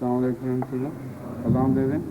السلام علیکم ورحمۃ اللہ. سلام دے دیں.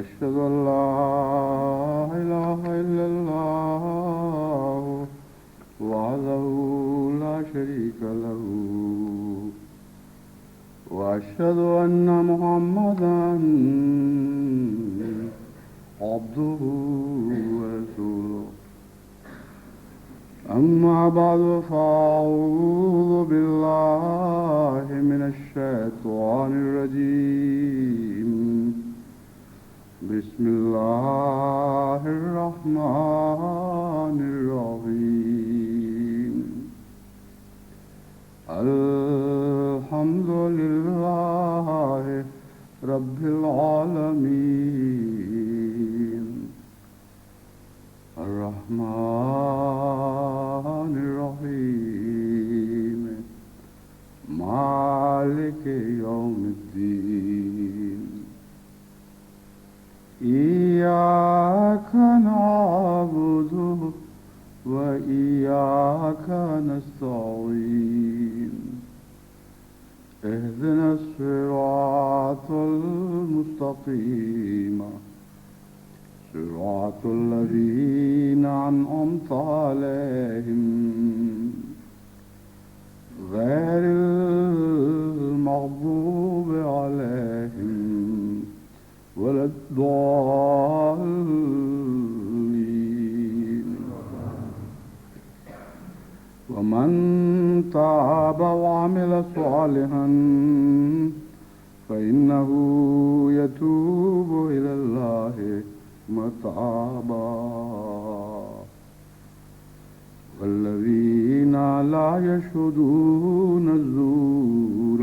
أشهد أن لا إله إلا الله وحده لا شريك له وأشهد أن محمدا عبده ورسوله. أما بعد فأعوذ بالله من الشيطان الرجيم. بسم الله الرحمن الرحيم. الحمد لله رب العالمين الرحمن الرحيم مالك يوم الدين. إياك نعبد وإياك نستعين. اهدنا الصراط المستقيم صراط الذين أنعمت عليهم غير المغضوب عليهم ولا الضالين. ومن تاب وعمل صالحا فإنه يتوب إلى الله متابا. والذين لا يشهدون الزور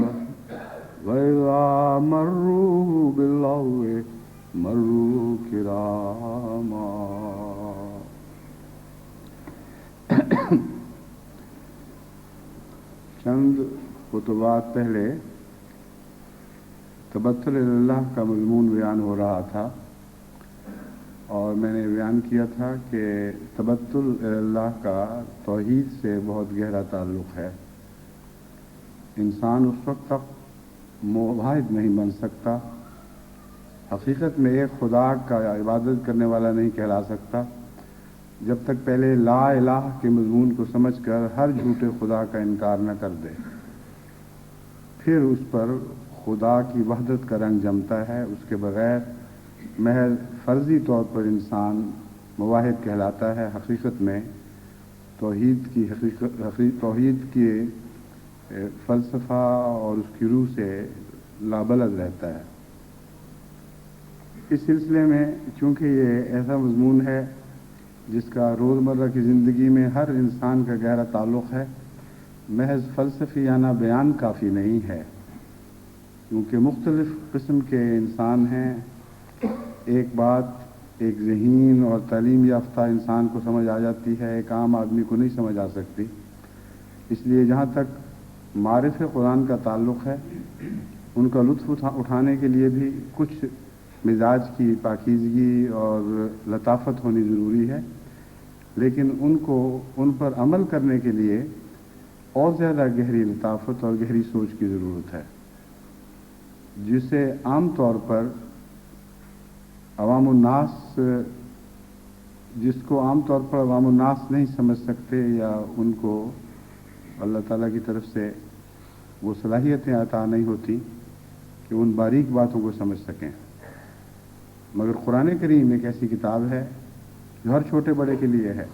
وإذا مروا باللغو مروا كراما. چند خطبات پہلے تبتل اللہ کا مضمون بیان ہو رہا تھا اور میں نے بیان کیا تھا کہ تبتل اللہ کا توحید سے بہت گہرا تعلق ہے. انسان اس وقت تک موحد نہیں بن سکتا، حقیقت میں ایک خدا کا عبادت کرنے والا نہیں کہلا سکتا جب تک پہلے لا الہ کے مضمون کو سمجھ کر ہر جھوٹے خدا کا انکار نہ کر دے، پھر اس پر خدا کی وحدت کا رنگ جمتا ہے، اس کے بغیر محض فرضی طور پر انسان مواحد کہلاتا ہے، حقیقت میں توحید کی فلسفہ اور اس کی روح سے لابلد رہتا ہے۔ اس سلسلے میں چونکہ یہ ایسا مضمون ہے جس کا روزمرہ کی زندگی میں ہر انسان کا گہرا تعلق ہے، محض فلسفیانہ بیان کافی نہیں ہے، کیونکہ مختلف قسم کے انسان ہیں۔ ایک بات ایک ذہین اور تعلیم یافتہ انسان کو سمجھ آ جاتی ہے، ایک عام آدمی کو نہیں سمجھ آ سکتی۔ اس لیے جہاں تک معرفت قرآن کا تعلق ہے، ان کا لطف اٹھانے کے لیے بھی کچھ مزاج کی پاکیزگی اور لطافت ہونی ضروری ہے، لیکن ان پر عمل کرنے کے لیے اور زیادہ گہری لطافت اور گہری سوچ کی ضرورت ہے، جسے عام طور پر عوام الناس نہیں سمجھ سکتے، یا ان کو اللہ تعالیٰ کی طرف سے وہ صلاحیتیں عطا نہیں ہوتی کہ ان باریک باتوں کو سمجھ سکیں۔ مگر قرآن کریم ایک ایسی کتاب ہے جو ہر چھوٹے بڑے کے لیے ہے۔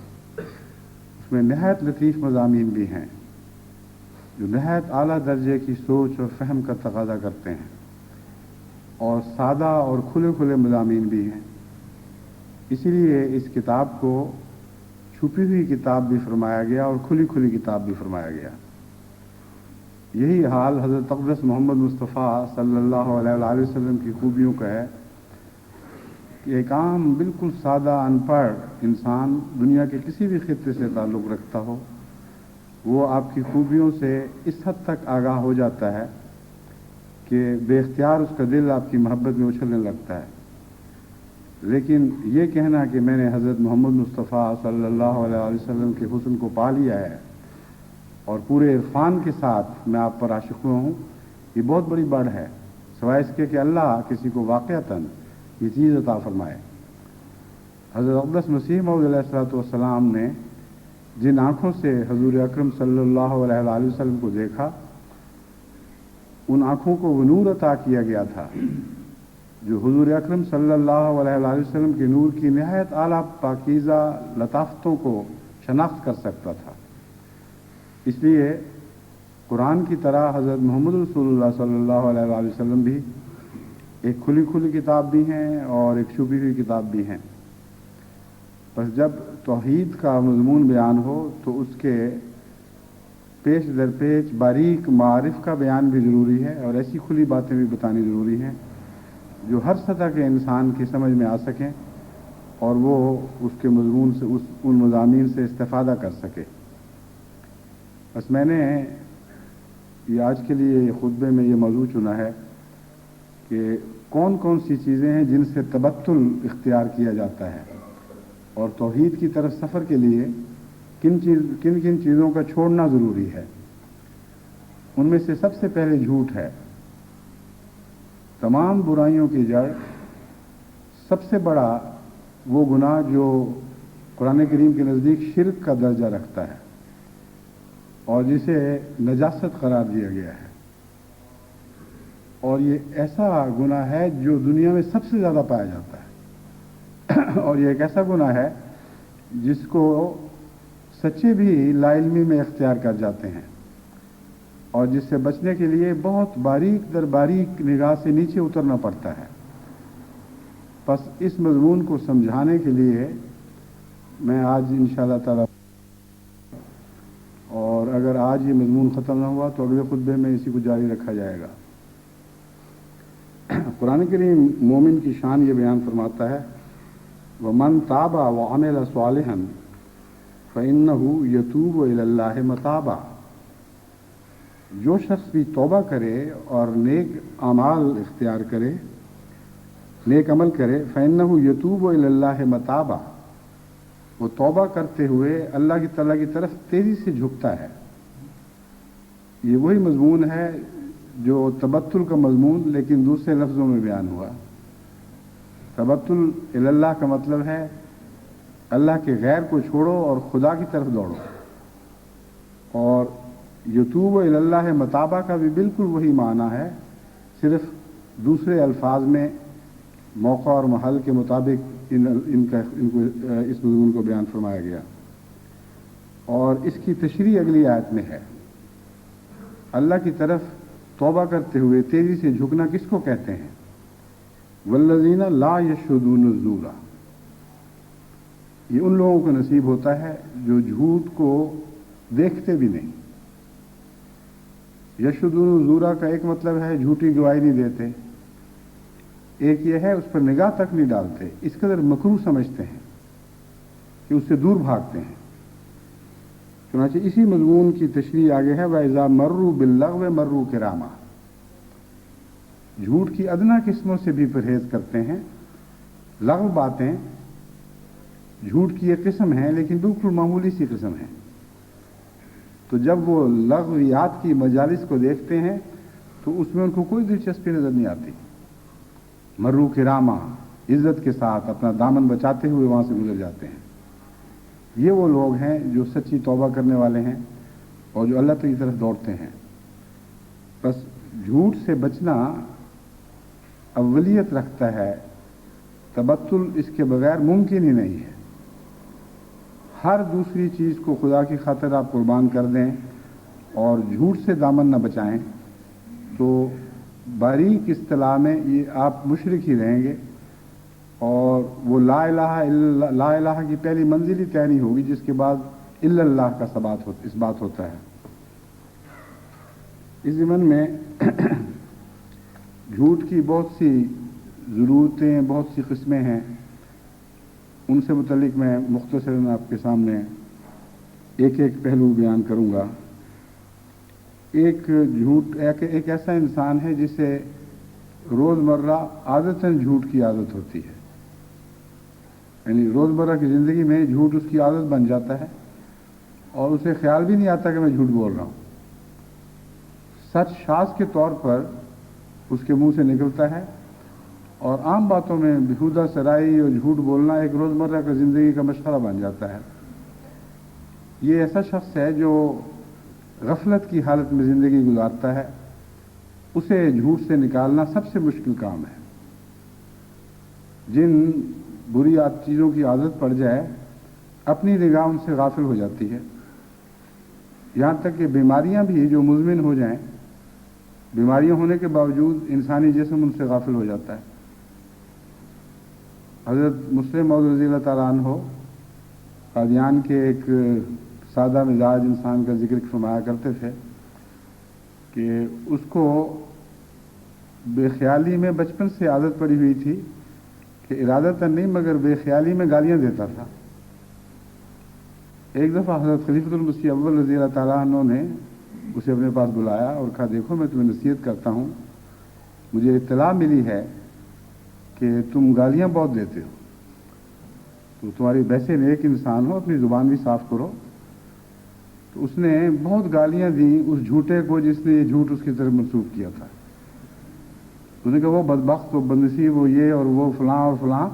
اس میں نہایت لطیف مضامین بھی ہیں جو نہایت اعلیٰ درجے کی سوچ اور فہم کا تقاضا کرتے ہیں، اور سادہ اور کھلے کھلے مضامین بھی ہیں۔ اسی لیے اس کتاب کو چھپی ہوئی کتاب بھی فرمایا گیا اور کھلی کھلی کتاب بھی فرمایا گیا۔ یہی حال حضرت اقدس محمد مصطفیٰ صلی اللہ علیہ وآلہ وسلم کی خوبیوں کا ہے کہ ایک عام بالکل سادہ ان پڑھ انسان دنیا کے کسی بھی خطے سے تعلق رکھتا ہو، وہ آپ کی خوبیوں سے اس حد تک آگاہ ہو جاتا ہے کہ بے اختیار اس کا دل آپ کی محبت میں اچھلنے لگتا ہے۔ لیکن یہ کہنا کہ میں نے حضرت محمد مصطفیٰ صلی اللہ علیہ وآلہ وسلم کے حسن کو پا لیا ہے اور پورے عرفان کے ساتھ میں آپ پر عاشق ہوا ہوں، یہ بہت بڑی بڑھ ہے، سوائے اس کے کہ اللہ کسی کو واقعتاً یہ چیز عطا فرمائے۔ حضرت اقدس مسیح موعود علیہ السلام نے جن آنکھوں سے حضور اکرم صلی اللہ علیہ وآلہ وسلم کو دیکھا، ان آنکھوں کو وہ نور عطا کیا گیا تھا جو حضور اکرم صلی اللہ علیہ وآلہ وسلم کے نور کی نہایت اعلیٰ پاکیزہ لطافتوں کو شناخت کر سکتا تھا۔ اس لیے قرآن کی طرح حضرت محمد رسول اللہ صلی اللہ علیہ وآلہ وسلم بھی ایک کھلی کھلی کتاب بھی ہیں اور ایک چھپی ہوئی کتاب بھی ہیں۔ بس جب توحید کا مضمون بیان ہو تو اس کے پیش در پیش باریک معارف کا بیان بھی ضروری ہے، اور ایسی کھلی باتیں بھی بتانی ضروری ہیں جو ہر سطح کے انسان کی سمجھ میں آ سکیں اور وہ اس کے مضمون سے ان مضامین سے استفادہ کر سکے۔ بس میں نے یہ آج کے لیے خطبے میں یہ موضوع چنا ہے کہ کون کون سی چیزیں ہیں جن سے تبتل اختیار کیا جاتا ہے، اور توحید کی طرف سفر کے لیے کن کن چیزوں کا چھوڑنا ضروری ہے۔ ان میں سے سب سے پہلے جھوٹ ہے۔ تمام برائیوں کی جڑ سب سے بڑا وہ گناہ جو قرآن کریم کے نزدیک شرک کا درجہ رکھتا ہے اور جسے نجاست قرار دیا گیا ہے، اور یہ ایسا گناہ ہے جو دنیا میں سب سے زیادہ پایا جاتا ہے اور یہ ایک ایسا گناہ ہے جس کو سچے بھی لا علمی میں اختیار کر جاتے ہیں، اور جس سے بچنے کے لیے بہت باریک در باریک نگاہ سے نیچے اترنا پڑتا ہے۔ بس اس مضمون کو سمجھانے کے لیے میں آج انشاءاللہ تعالی، اور اگر آج یہ مضمون ختم نہ ہوا تو اگلے خطبے میں اسی کو جاری رکھا جائے گا۔ قرآن کریم مومن کی شان یہ بیان فرماتا ہے، وَمَن تَابَ وَعَمِلَ صَالِحًا فَإِنَّهُ يَتُوبُ إِلَى اللَّهِ مَتَابًا۔ جو شخص بھی توبہ کرے اور نیک اعمال اختیار کرے، نیک عمل کرے، فَإِنَّهُ يَتُوبُ إِلَى اللَّهِ مَتَابًا، وہ توبہ کرتے ہوئے اللہ کی تعالیٰ کی طرف تیزی سے جھکتا ہے۔ یہ وہی مضمون ہے جو تبتل کا مضمون لیکن دوسرے لفظوں میں بیان ہوا۔ تبتل الی اللہ کا مطلب ہے اللہ کے غیر کو چھوڑو اور خدا کی طرف دوڑو، اور یتوب الی اللہ متابہ کا بھی بالکل وہی معنی ہے، सिर्फ दूसरे अल्फाज में मौका और महल के मुताबिक इनको इस मज़मून को बयान फरमाया गया। और इसकी तशरीह अगली आयत में है। अल्लाह की तरफ तौबा करते हुए तेजी से झुकना किसको कहते हैं? वल्लज़ीना ला यशहुदून ज़ूरा, ये उन लोगों को नसीब होता है जो झूठ को देखते भी नहीं। यशहुदून ज़ूरा का एक मतलब है झूठी गवाही नहीं देते, एक ये है उस पर निगाह तक नहीं डालते, इस कदर मकरूह समझते हैं कि उससे दूर भागते हैं। चुनांचे इसी मज़मून की तशरीह आगे है, वइज़ा मर्रू बिल्लग़्व मर्रू किरामा, झूठ की अदना किस्मों से भी परहेज करते हैं। लग़्व बातें झूठ की एक किस्म है, लेकिन बिल्कुल मामूली सी किस्म है। तो जब वो लग़्वियात की मजालिस को देखते हैं तो उसमें उनको कोई दिलचस्पी नजर नहीं आती। मर्रू किरामा, इज्जत के साथ अपना दामन बचाते हुए वहां से गुजर जाते हैं। ये वो लोग हैं जो सच्ची तौबा करने वाले हैं और जो अल्लाह की तरफ दौड़ते हैं। बस झूठ से बचना अव्वलियत रखता है, तबत्तुल इसके बगैर मुमकिन ही नहीं है। हर दूसरी चीज़ को खुदा की खातिर आप कुर्बान कर दें और झूठ से दामन न बचाएं तो बारीक इस्तिलाह में ये आप मुशरिक ही रहेंगे और वो ला इलाहा की पहली मंजिल ही तय नहीं होगी, जिसके बाद इल्लल्लाह का इस बात होता है। इस ज़मन में झूठ की बहुत सी ज़रूरतें, बहुत सी किस्में हैं। उनसे मुतल्लिक मैं मुख्तसरन आपके सामने एक एक पहलू बयान करूंगा। एक ऐसा इंसान है जिसे रोज़मर्रा आदतन झूठ की आदत होती है, यानी रोज़मर्रा की ज़िंदगी में झूठ उसकी आदत बन जाता है और उसे ख्याल भी नहीं आता कि मैं झूठ बोल रहा हूं। सच शाज़ के तौर पर उसके मुंह से निकलता है और आम बातों में बेहुदा सराई और झूठ बोलना एक रोज़मर्रा का ज़िंदगी का मशगला बन जाता है। ये ऐसा शख्स है जो गफलत की हालत में ज़िंदगी गुजारता है, उसे झूठ से निकालना सबसे मुश्किल काम है। जिन बुरी चीज़ों की आदत पड़ जाए अपनी निगाह उनसे गाफिल हो जाती है। यहाँ तक कि बीमारियाँ भी जो मुज़मिन हो जाएं, बीमारियाँ होने के बावजूद इंसानी जिस्म उनसे गाफिल हो जाता है। हज़रत मुस्लिम मौद रज़ी ताला अन्हो कादियान के एक सादा मिजाज इंसान का जिक्र फरमाया करते थे कि उसको बेख्याली में बचपन से आदत पड़ी हुई थी कि इरादतन नहीं मगर बेख्याली में गालियां देता था। एक दफ़ा हज़रत खलीफतुल मसीह अव्वल रज़ी अल्लाह ताला अन्हु ने उसे अपने पास बुलाया और कहा, देखो मैं तुम्हें नसीहत करता हूँ, मुझे इत्तला मिली है कि तुम गालियां बहुत देते हो, तो तुम्हारी वैसे नेक इंसान हो, अपनी ज़ुबान भी साफ करो। तो उसने बहुत गालियां दी उस झूठे को जिसने ये झूठ उसकी तरफ मंसूब किया था। उसने कहा वो बदबख्त, वो बदनसीब, वो ये और वो फलां और फलां,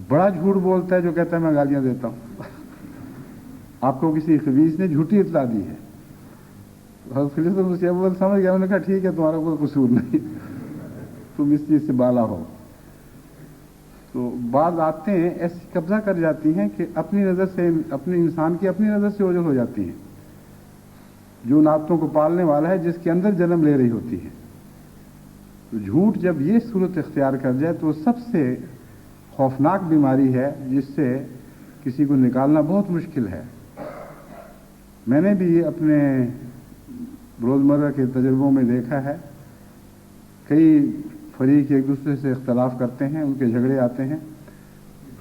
बड़ा झूठ बोलता है जो कहता है मैं गालियां देता हूं। आपको किसी खबीस ने झूठी इत्तला दी है। मुझे अव्वल समझ गया, उन्होंने कहा ठीक है तुम्हारा कोई कसूर नहीं, तुम इस चीज से बाला हो। तो बाद आते हैं ऐसी कब्जा कर जाती हैं कि अपनी नज़र से, अपने इंसान की अपनी नज़र से ओझल हो जाती हैं, जो उन आदतों को पालने वाला है जिसके अंदर जन्म ले रही होती है। तो झूठ जब ये सूरत इख्तियार कर जाए तो सबसे खौफनाक बीमारी है जिससे किसी को निकालना बहुत मुश्किल है। मैंने भी अपने रोज़मर्रा के तजुर्बों में देखा है, कई फरीक एक दूसरे से इख्तलाफ करते हैं, उनके झगड़े आते हैं,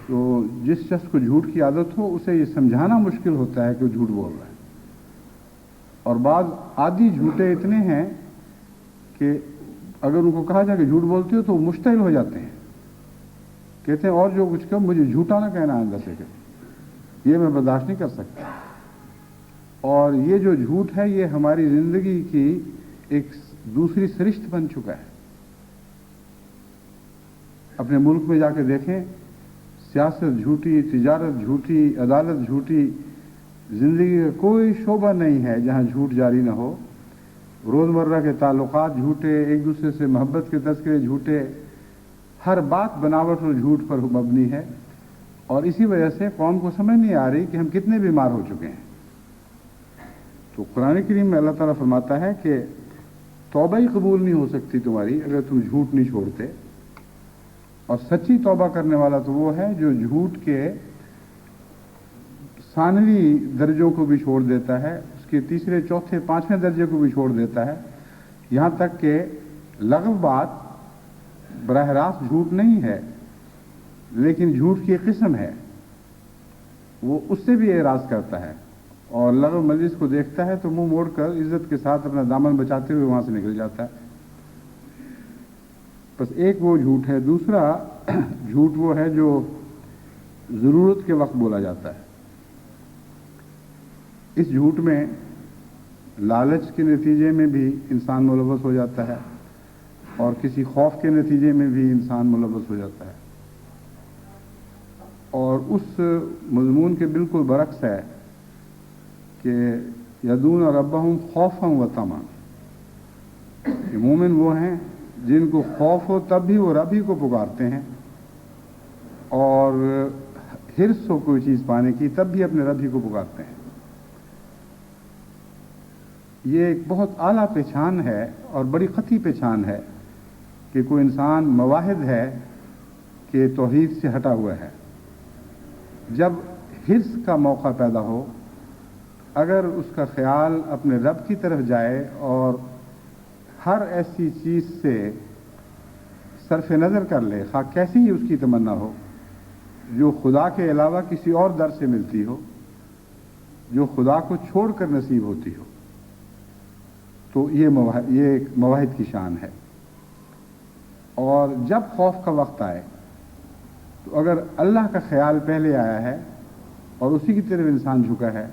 तो जिस शख्स को झूठ की आदत हो उसे ये समझाना मुश्किल होता है कि वो झूठ बोल रहा है। और बाद आदि झूठे इतने हैं कि अगर उनको कहा जाए कि झूठ बोलते हो तो वो मुश्तइल हो जाते हैं, कहते हैं और जो कुछ कहो मुझे झूठा ना कहना अंदर से, ये मैं बर्दाश्त नहीं कर सकता। और ये जो झूठ है ये हमारी जिंदगी की एक दूसरी सरिश्त बन चुका है। अपने मुल्क में जाके देखें, सियासत झूठी, तिजारत झूठी, अदालत झूठी, जिंदगी का कोई शोबा नहीं है जहां झूठ जारी ना हो। रोज़मर्रा के ताल्लुकात झूठे, एक दूसरे से मोहब्बत के तज़किरे झूठे, हर बात बनावट और झूठ पर मबनी है। और इसी वजह से कौम को समझ नहीं आ रही कि हम कितने बीमार हो चुके हैं। तो कुरान करीम में अल्लाह ताला फरमाता है कि तौबा ही कबूल नहीं हो सकती तुम्हारी अगर तुम झूठ नहीं छोड़ते। और सच्ची तौबा करने वाला तो वो है जो झूठ के सानवी दर्जों को भी छोड़ देता है, उसके तीसरे, चौथे, पांचवें दर्जे को भी छोड़ देता है, यहां तक कि लगव बात बराह रास्त झूठ नहीं है, लेकिन झूठ की एक किस्म है, वो उससे भी एराज करता है और लगव मजलिस को देखता है तो मुंह मोड़कर इज्जत के साथ अपना दामन बचाते हुए वहां से निकल जाता है। बस एक वो झूठ है। दूसरा झूठ वो है जो जरूरत के वक्त बोला जाता है। इस झूठ में लालच के नतीजे में भी इंसान मुलव्वस हो जाता है और किसी खौफ के नतीजे में भी इंसान मुलव्वस हो जाता है। और उस मज़मून के बिल्कुल बरक्स है कि यदून रब्बहुम खौफन व तमा, कि मोमिन वो हैं जिनको खौफ हो तब भी वो रब ही को पुकारते हैं, और हिर्स हो कोई चीज़ पाने की तब भी अपने रब ही को पुकारते हैं। ये एक बहुत आला पहचान है और बड़ी ख़ती पहचान है कि कोई इंसान मवाहिद है कि तौहीद से हटा हुआ है। जब हिर्स का मौका पैदा हो, अगर उसका ख्याल अपने रब की तरफ जाए और हर ऐसी चीज़ से सरफ नज़र कर ले, खा कैसी ही उसकी तमन्ना हो, जो खुदा के अलावा किसी और दर से मिलती हो, जो खुदा को छोड़कर नसीब होती हो, तो ये एक मवाहिद की शान है। और जब खौफ का वक्त आए तो अगर अल्लाह का ख्याल पहले आया है और उसी की तरफ इंसान झुका है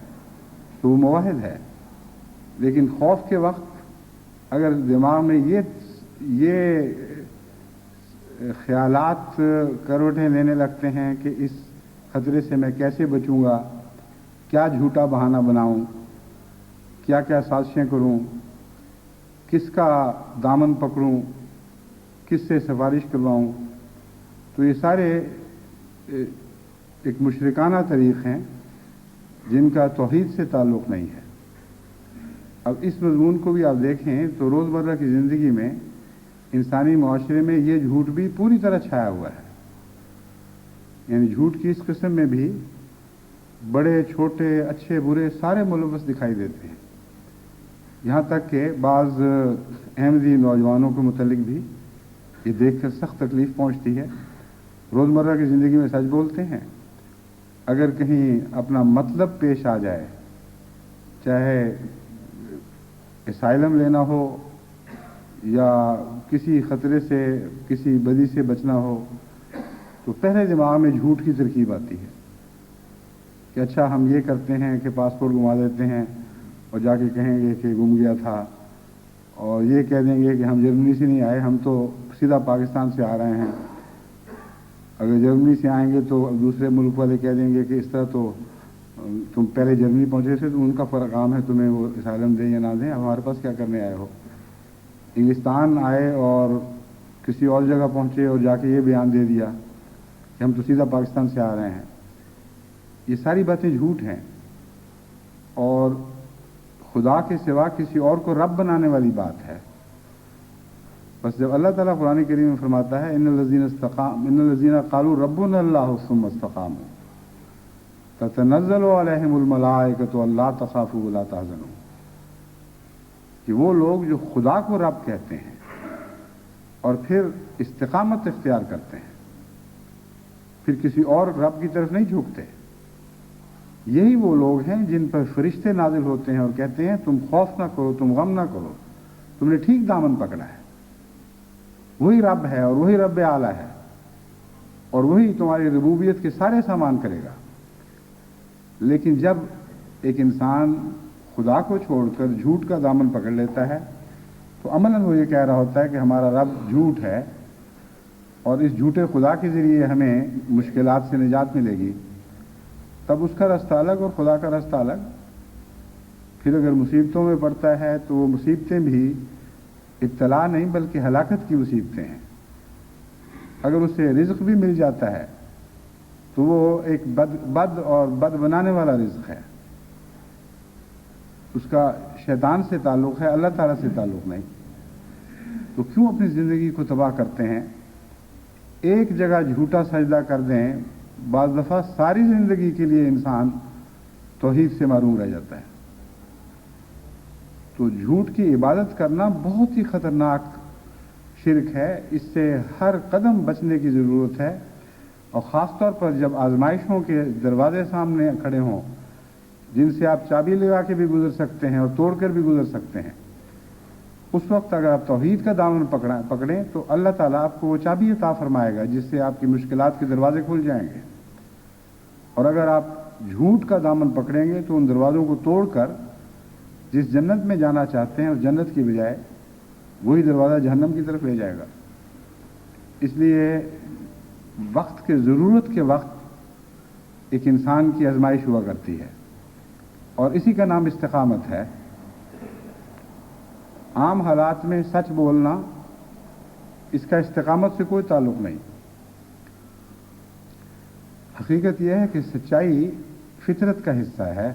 तो वो मवाहिद है। लेकिन खौफ के वक्त अगर दिमाग में ये ख्यालात करवटें लेने लगते हैं कि इस खतरे से मैं कैसे बचूंगा, क्या झूठा बहाना बनाऊं, क्या क्या साजिशें करूं, किसका दामन पकड़ूं, किससे सिफारिश करवाऊं, तो ये सारे एक मुशरिकाना तरीक़ हैं जिनका तौहीद से ताल्लुक़ नहीं है। अब इस मज़मून को भी आप देखें तो रोज़मर्रा की ज़िंदगी में इंसानी माशरे में ये झूठ भी पूरी तरह छाया हुआ है। यानी झूठ की इस किस्म में भी बड़े छोटे, अच्छे बुरे सारे मुलव्वस दिखाई देते हैं। यहाँ तक कि बाज़ अहमदी नौजवानों के मुतल्लिक भी ये देख कर सख्त तकलीफ़ पहुँचती है। रोज़मर्रा की ज़िंदगी में सच बोलते हैं, अगर कहीं अपना मतलब पेश आ जाए, चाहे एसाइलम लेना हो या किसी ख़तरे से, किसी बदी से बचना हो, तो पहले दिमाग में झूठ की तरकीब आती है कि अच्छा हम ये करते हैं कि पासपोर्ट घुमा देते हैं और जाके कहेंगे कि गुम गया था, और ये कह देंगे कि हम जर्मनी से नहीं आए, हम तो सीधा पाकिस्तान से आ रहे हैं। अगर जर्मनी से आएंगे तो दूसरे मुल्क वाले कह देंगे कि इस तरह तो तुम पहले जर्मनी पहुंचे थे तो उनका फ़र्क काम है, तुम्हें वो असाइलम दें या ना दें, हमारे पास क्या करने आए हो। इंग्लिस्तान आए और किसी और जगह पहुंचे और जाके ये बयान दे दिया कि हम तो सीधा पाकिस्तान से आ रहे हैं। ये सारी बातें झूठ हैं और खुदा के सिवा किसी और को रब बनाने वाली बात है। बस जब अल्लाह ताला कुरान करीम में फरमाता है इन्नल्लज़ीना क़ालू रब्बुना अल्लाहु सुम्मा इस्तक़ामू ततनज़्ज़लु अलैहिमुल मलाइकतु अल्ला तख़ाफ़ू वला तहज़नू, कि वो लोग जो खुदा को रब कहते हैं और फिर इस्तिक़ामत इख्तियार करते हैं, फिर किसी और रब की तरफ नहीं झुकते, यही वो लोग हैं जिन पर फरिश्ते नाजिल होते हैं और कहते हैं तुम खौफ ना करो, तुम गम ना करो, तुमने ठीक दामन पकड़ा है। वही रब है और वही रब आला है और वही तुम्हारी रबूबियत के सारे सामान करेगा। लेकिन जब एक इंसान खुदा को छोड़कर झूठ का दामन पकड़ लेता है तो अमलन वो ये कह रहा होता है कि हमारा रब झूठ है और इस झूठे खुदा के ज़रिए हमें मुश्किलात से निजात मिलेगी, तब उसका रास्ता अलग और खुदा का रास्ता अलग। फिर अगर मुसीबतों में पड़ता है तो वो मुसीबतें भी इब्तला नहीं बल्कि हलाकत की मुसीबतें हैं। अगर उसे रिज़्क भी मिल जाता है तो वो एक बद और बद बनाने वाला रिज़्क है, उसका शैतान से ताल्लुक़ है, अल्लाह ताला से ताल्लुक़ नहीं। तो क्यों अपनी ज़िंदगी को तबाह करते हैं? एक जगह झूठा सजदा कर दें, बाज़ दफ़ा सारी ज़िंदगी के लिए इंसान तौहीद से महरूम रह जाता है। तो झूठ की इबादत करना बहुत ही ख़तरनाक शिरक है, इससे हर कदम बचने की ज़रूरत है। और ख़ास तौर पर जब आजमाइशों के दरवाजे सामने खड़े हों जिनसे आप चाबी लगा के भी गुजर सकते हैं और तोड़ कर भी गुजर सकते हैं, उस वक्त अगर आप तौहीद का दामन पकड़ें तो अल्लाह ताला आपको वो चाबी अता फरमाएगा जिससे आपकी मुश्किलात के दरवाजे खुल जाएंगे। और अगर आप झूठ का दामन पकड़ेंगे तो उन दरवाज़ों को तोड़कर जिस जन्नत में जाना चाहते हैं उस जन्नत की बजाय वही दरवाज़ा जहन्नम की तरफ ले जाएगा। इसलिए वक्त के ज़रूरत के वक्त एक इंसान की आजमाइश हुआ करती है और इसी का नाम इस्तिकामत है। आम हालात में सच बोलना, इसका इस्तिकामत से कोई ताल्लुक़ नहीं। हकीकत यह है कि सच्चाई फितरत का हिस्सा है।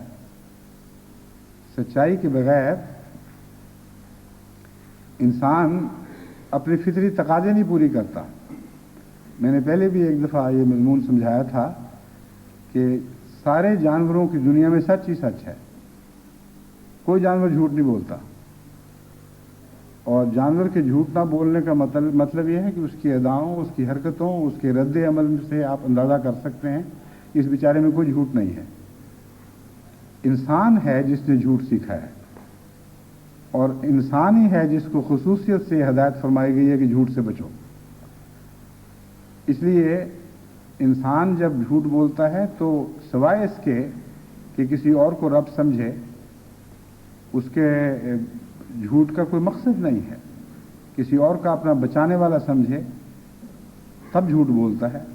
सच्चाई के बगैर इंसान अपनी फितरी तकाज़े नहीं पूरी करता। मैंने पहले भी एक दफ़ा ये मज़मून समझाया था कि सारे जानवरों की दुनिया में सच ही सच है, कोई जानवर झूठ नहीं बोलता। और जानवर के झूठ ना बोलने का मतलब यह है कि उसकी अदाओं, उसकी हरकतों, उसके रद्द अमल से आप अंदाज़ा कर सकते हैं इस बेचारे में कोई झूठ नहीं है। इंसान है जिसने झूठ सीखा है और इंसान ही है जिसको खुसूसियत से हदायत फरमाई गई है कि झूठ से बचो। इसलिए इंसान जब झूठ बोलता है तो सिवाय इसके कि किसी और को रब समझे, उसके झूठ का कोई मकसद नहीं है। किसी और का अपना बचाने वाला समझे तब झूठ बोलता है।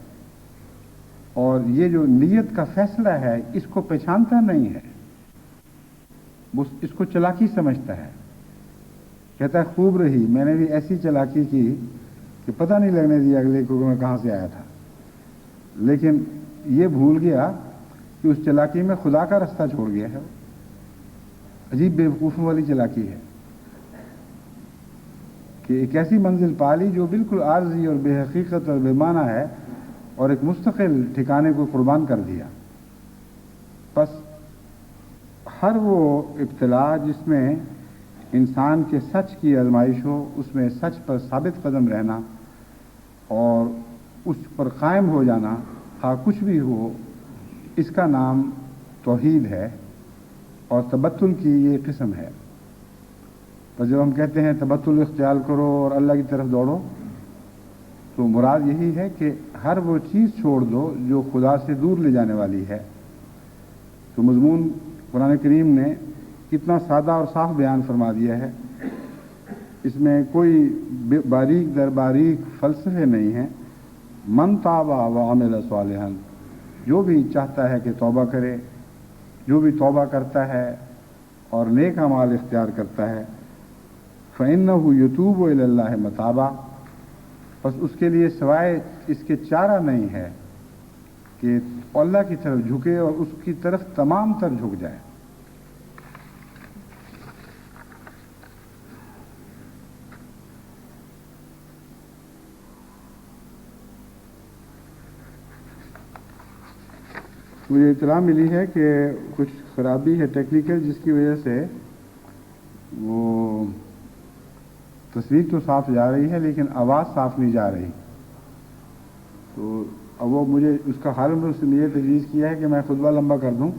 और ये जो नीयत का फैसला है इसको पहचानता नहीं है, वो इसको चालाकी समझता है। कहता है खूब रही, मैंने भी ऐसी चालाकी की कि पता नहीं लगने दिया अगले को मैं कहाँ से आया था। लेकिन ये भूल गया कि उस चालाकी में खुदा का रास्ता छोड़ गया है। अजीब बेवकूफ़ों वाली चालाकी है कि एक ऐसी मंजिल पा ली जो बिल्कुल आर्जी और बेहकीकत और बेमाना है और एक मुस्तकिल ठिकाने को कुर्बान कर दिया। बस हर वो इब्तिला जिसमें इंसान के सच की आजमाइश हो, उसमें सच पर साबित कदम रहना और उस पर कायम हो जाना, हाँ कुछ भी हो, इसका नाम तौहीद है और तबत्तुल की ये किस्म है। तो जब हम कहते हैं तबत्तुल इख्तियार करो और अल्लाह की तरफ दौड़ो, तो मुराद यही है कि हर वो चीज़ छोड़ दो जो खुदा से दूर ले जाने वाली है। तो मज़मून कुरान करीम ने कितना सादा और साफ बयान फरमा दिया है, इसमें कोई बारीक दर बारीक फ़लसफ़े नहीं है। मन ताबा व अमिल सालिहन, जो भी चाहता है कि तौबा करे, जो भी तौबा करता है और नेक अमाल इख्तियार करता है, फ़इन्नहु यतूबु इलल्लाहि मताबा, बस उसके लिए सिवाय इसके चारा नहीं है कि अल्लाह की तरफ झुके और उसकी तरफ तमाम तर झुक जाए। मुझे इत्तला मिली है कि कुछ खराबी है टेक्निकल, जिसकी वजह से वो तस्वीर तो साफ जा रही है लेकिन आवाज़ साफ नहीं जा रही। तो अब वो मुझे उसका हाल में उसने ये तजवीज़ किया है कि मैं खुतबा लंबा कर दूं।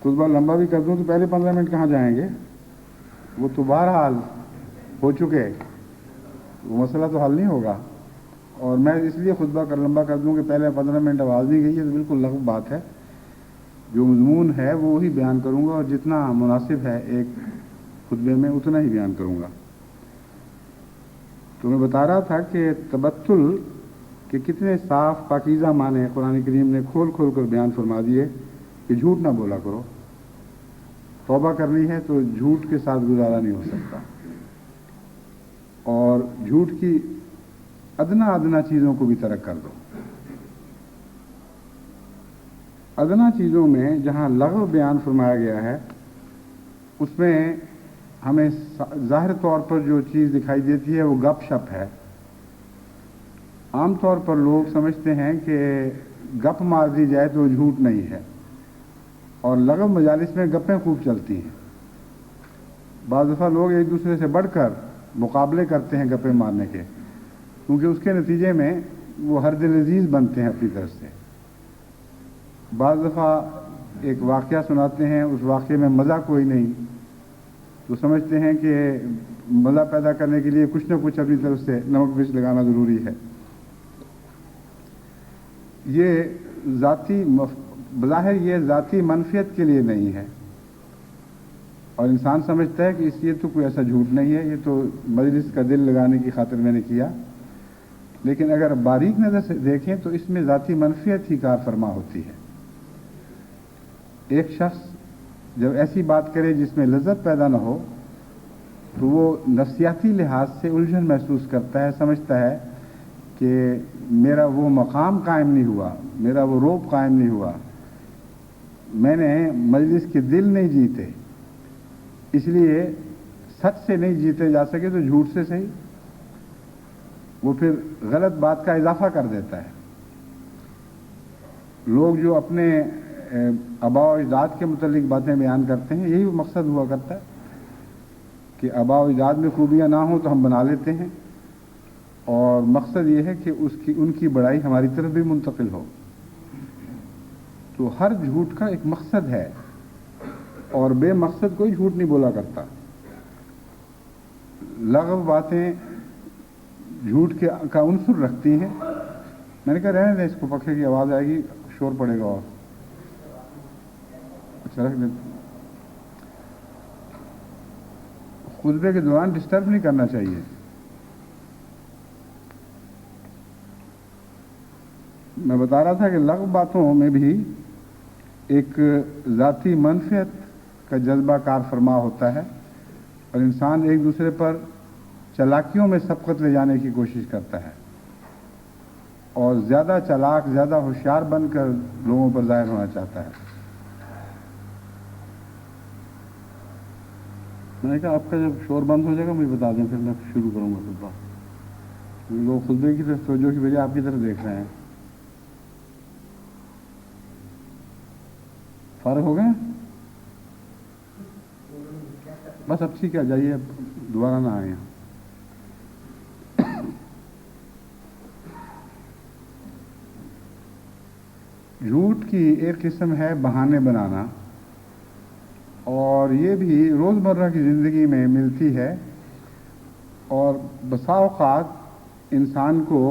खुतबा लंबा भी कर दूं तो पहले 15 मिनट कहाँ जाएंगे, वो तो बहरहाल हो चुके, वो मसला तो हल नहीं होगा। और मैं इसलिए खुतबा लंबा कर दूं कि पहले 15 मिनट आवाज़ नहीं गई है, तो बिल्कुल लग़व बात है। जो मज़मून है वो वही बयान करूँगा और जितना मुनासिब है एक खुतबे में उतना ही बयान करूँगा। तो मैं बता रहा था कि तबत्तुल के कितने साफ पाकीज़ा माने कुरान करीम ने खोल खोल कर बयान फरमा दिए कि झूठ ना बोला करो। तौबा करनी है तो झूठ के साथ गुजारा नहीं हो सकता। और झूठ की अदना अदना चीज़ों को भी तर्क कर दो। अदना चीज़ों में जहाँ लग़व बयान फरमाया गया है उसमें हमें ज़ाहिर तौर पर जो चीज़ दिखाई देती है वो गप शप है। आम तौर पर लोग समझते हैं कि गप मार दी जाए तो झूठ नहीं है, और लग़व मजालिस में गप्पें खूब चलती हैं। बाज़ दफ़ा लोग एक दूसरे से बढ़कर मुकाबले करते हैं गप्पे मारने के, क्योंकि उसके नतीजे में वो हर दिल अजीज़ बनते हैं अपनी तरफ से। बाज़ दफ़ा एक वाक़या सुनाते हैं, उस वाक़ये में मज़ा कोई नहीं, तो समझते हैं कि मज़ा पैदा करने के लिए कुछ न कुछ अपनी तरफ से नमक मिर्च लगाना ज़रूरी है। ये बज़ाहिर ये ज़ाती मनफियत के लिए नहीं है, और इंसान समझता है कि ये तो कोई ऐसा झूठ नहीं है, ये तो मजलिस का दिल लगाने की खातिर मैंने किया। लेकिन अगर बारीक नज़र से देखें तो इसमें ज़ाती मनफियत ही कार फरमा होती है। एक शख्स जब ऐसी बात करे जिसमें लज्जत पैदा न हो तो वो नफ्सियाती लिहाज से उलझन महसूस करता है, समझता है कि मेरा वो मकाम कायम नहीं हुआ, मेरा वो रोब कायम नहीं हुआ, मैंने मजलिस के दिल नहीं जीते, इसलिए सच से नहीं जीते जा सके तो झूठ से सही। वो फिर गलत बात का इजाफा कर देता है। लोग जो अपने आबा और अजदाद के मुतल्लिक बातें बयान करते हैं, यही मकसद हुआ करता है कि आबा और अजदाद में खूबियाँ ना हो तो हम बना लेते हैं, और मकसद ये है कि उनकी बड़ाई हमारी तरफ भी मुंतकिल हो। तो हर झूठ का एक मकसद है, और बेमकसद कोई झूठ नहीं बोला करता। लग़व बातें झूठ का उन्सुर रखती हैं। मैंने कहा रहने दें, इसको पखे की आवाज़ आएगी, शोर पड़ेगा। और अच्छा रख दे, खुतबे के दौरान डिस्टर्ब नहीं करना चाहिए। मैं बता रहा था कि लग़व बातों में भी एक ज़ाती मनफियत का जज्बा कार फरमा होता है, और इंसान एक दूसरे पर चालाकियों में सबकत ले जाने की कोशिश करता है, और ज़्यादा चालाक, ज़्यादा होशियार बनकर लोगों पर ज़ाहिर होना चाहता है। मैंने कहा आपका जब शोर बंद हो जाएगा मुझे बता दें, फिर मैं शुरू करूँगा खुतबा। लोग खुतबे की तरफ तवज्जो की बजाय आपकी तरफ देख रहे हैं। फारग हो गए? बस अब ठीक है, जाइए, अब दोबारा ना आए। झूठ की एक किस्म है बहाने बनाना, और ये भी रोज़मर्रा की ज़िंदगी में मिलती है, और बसा औक़ात इंसान को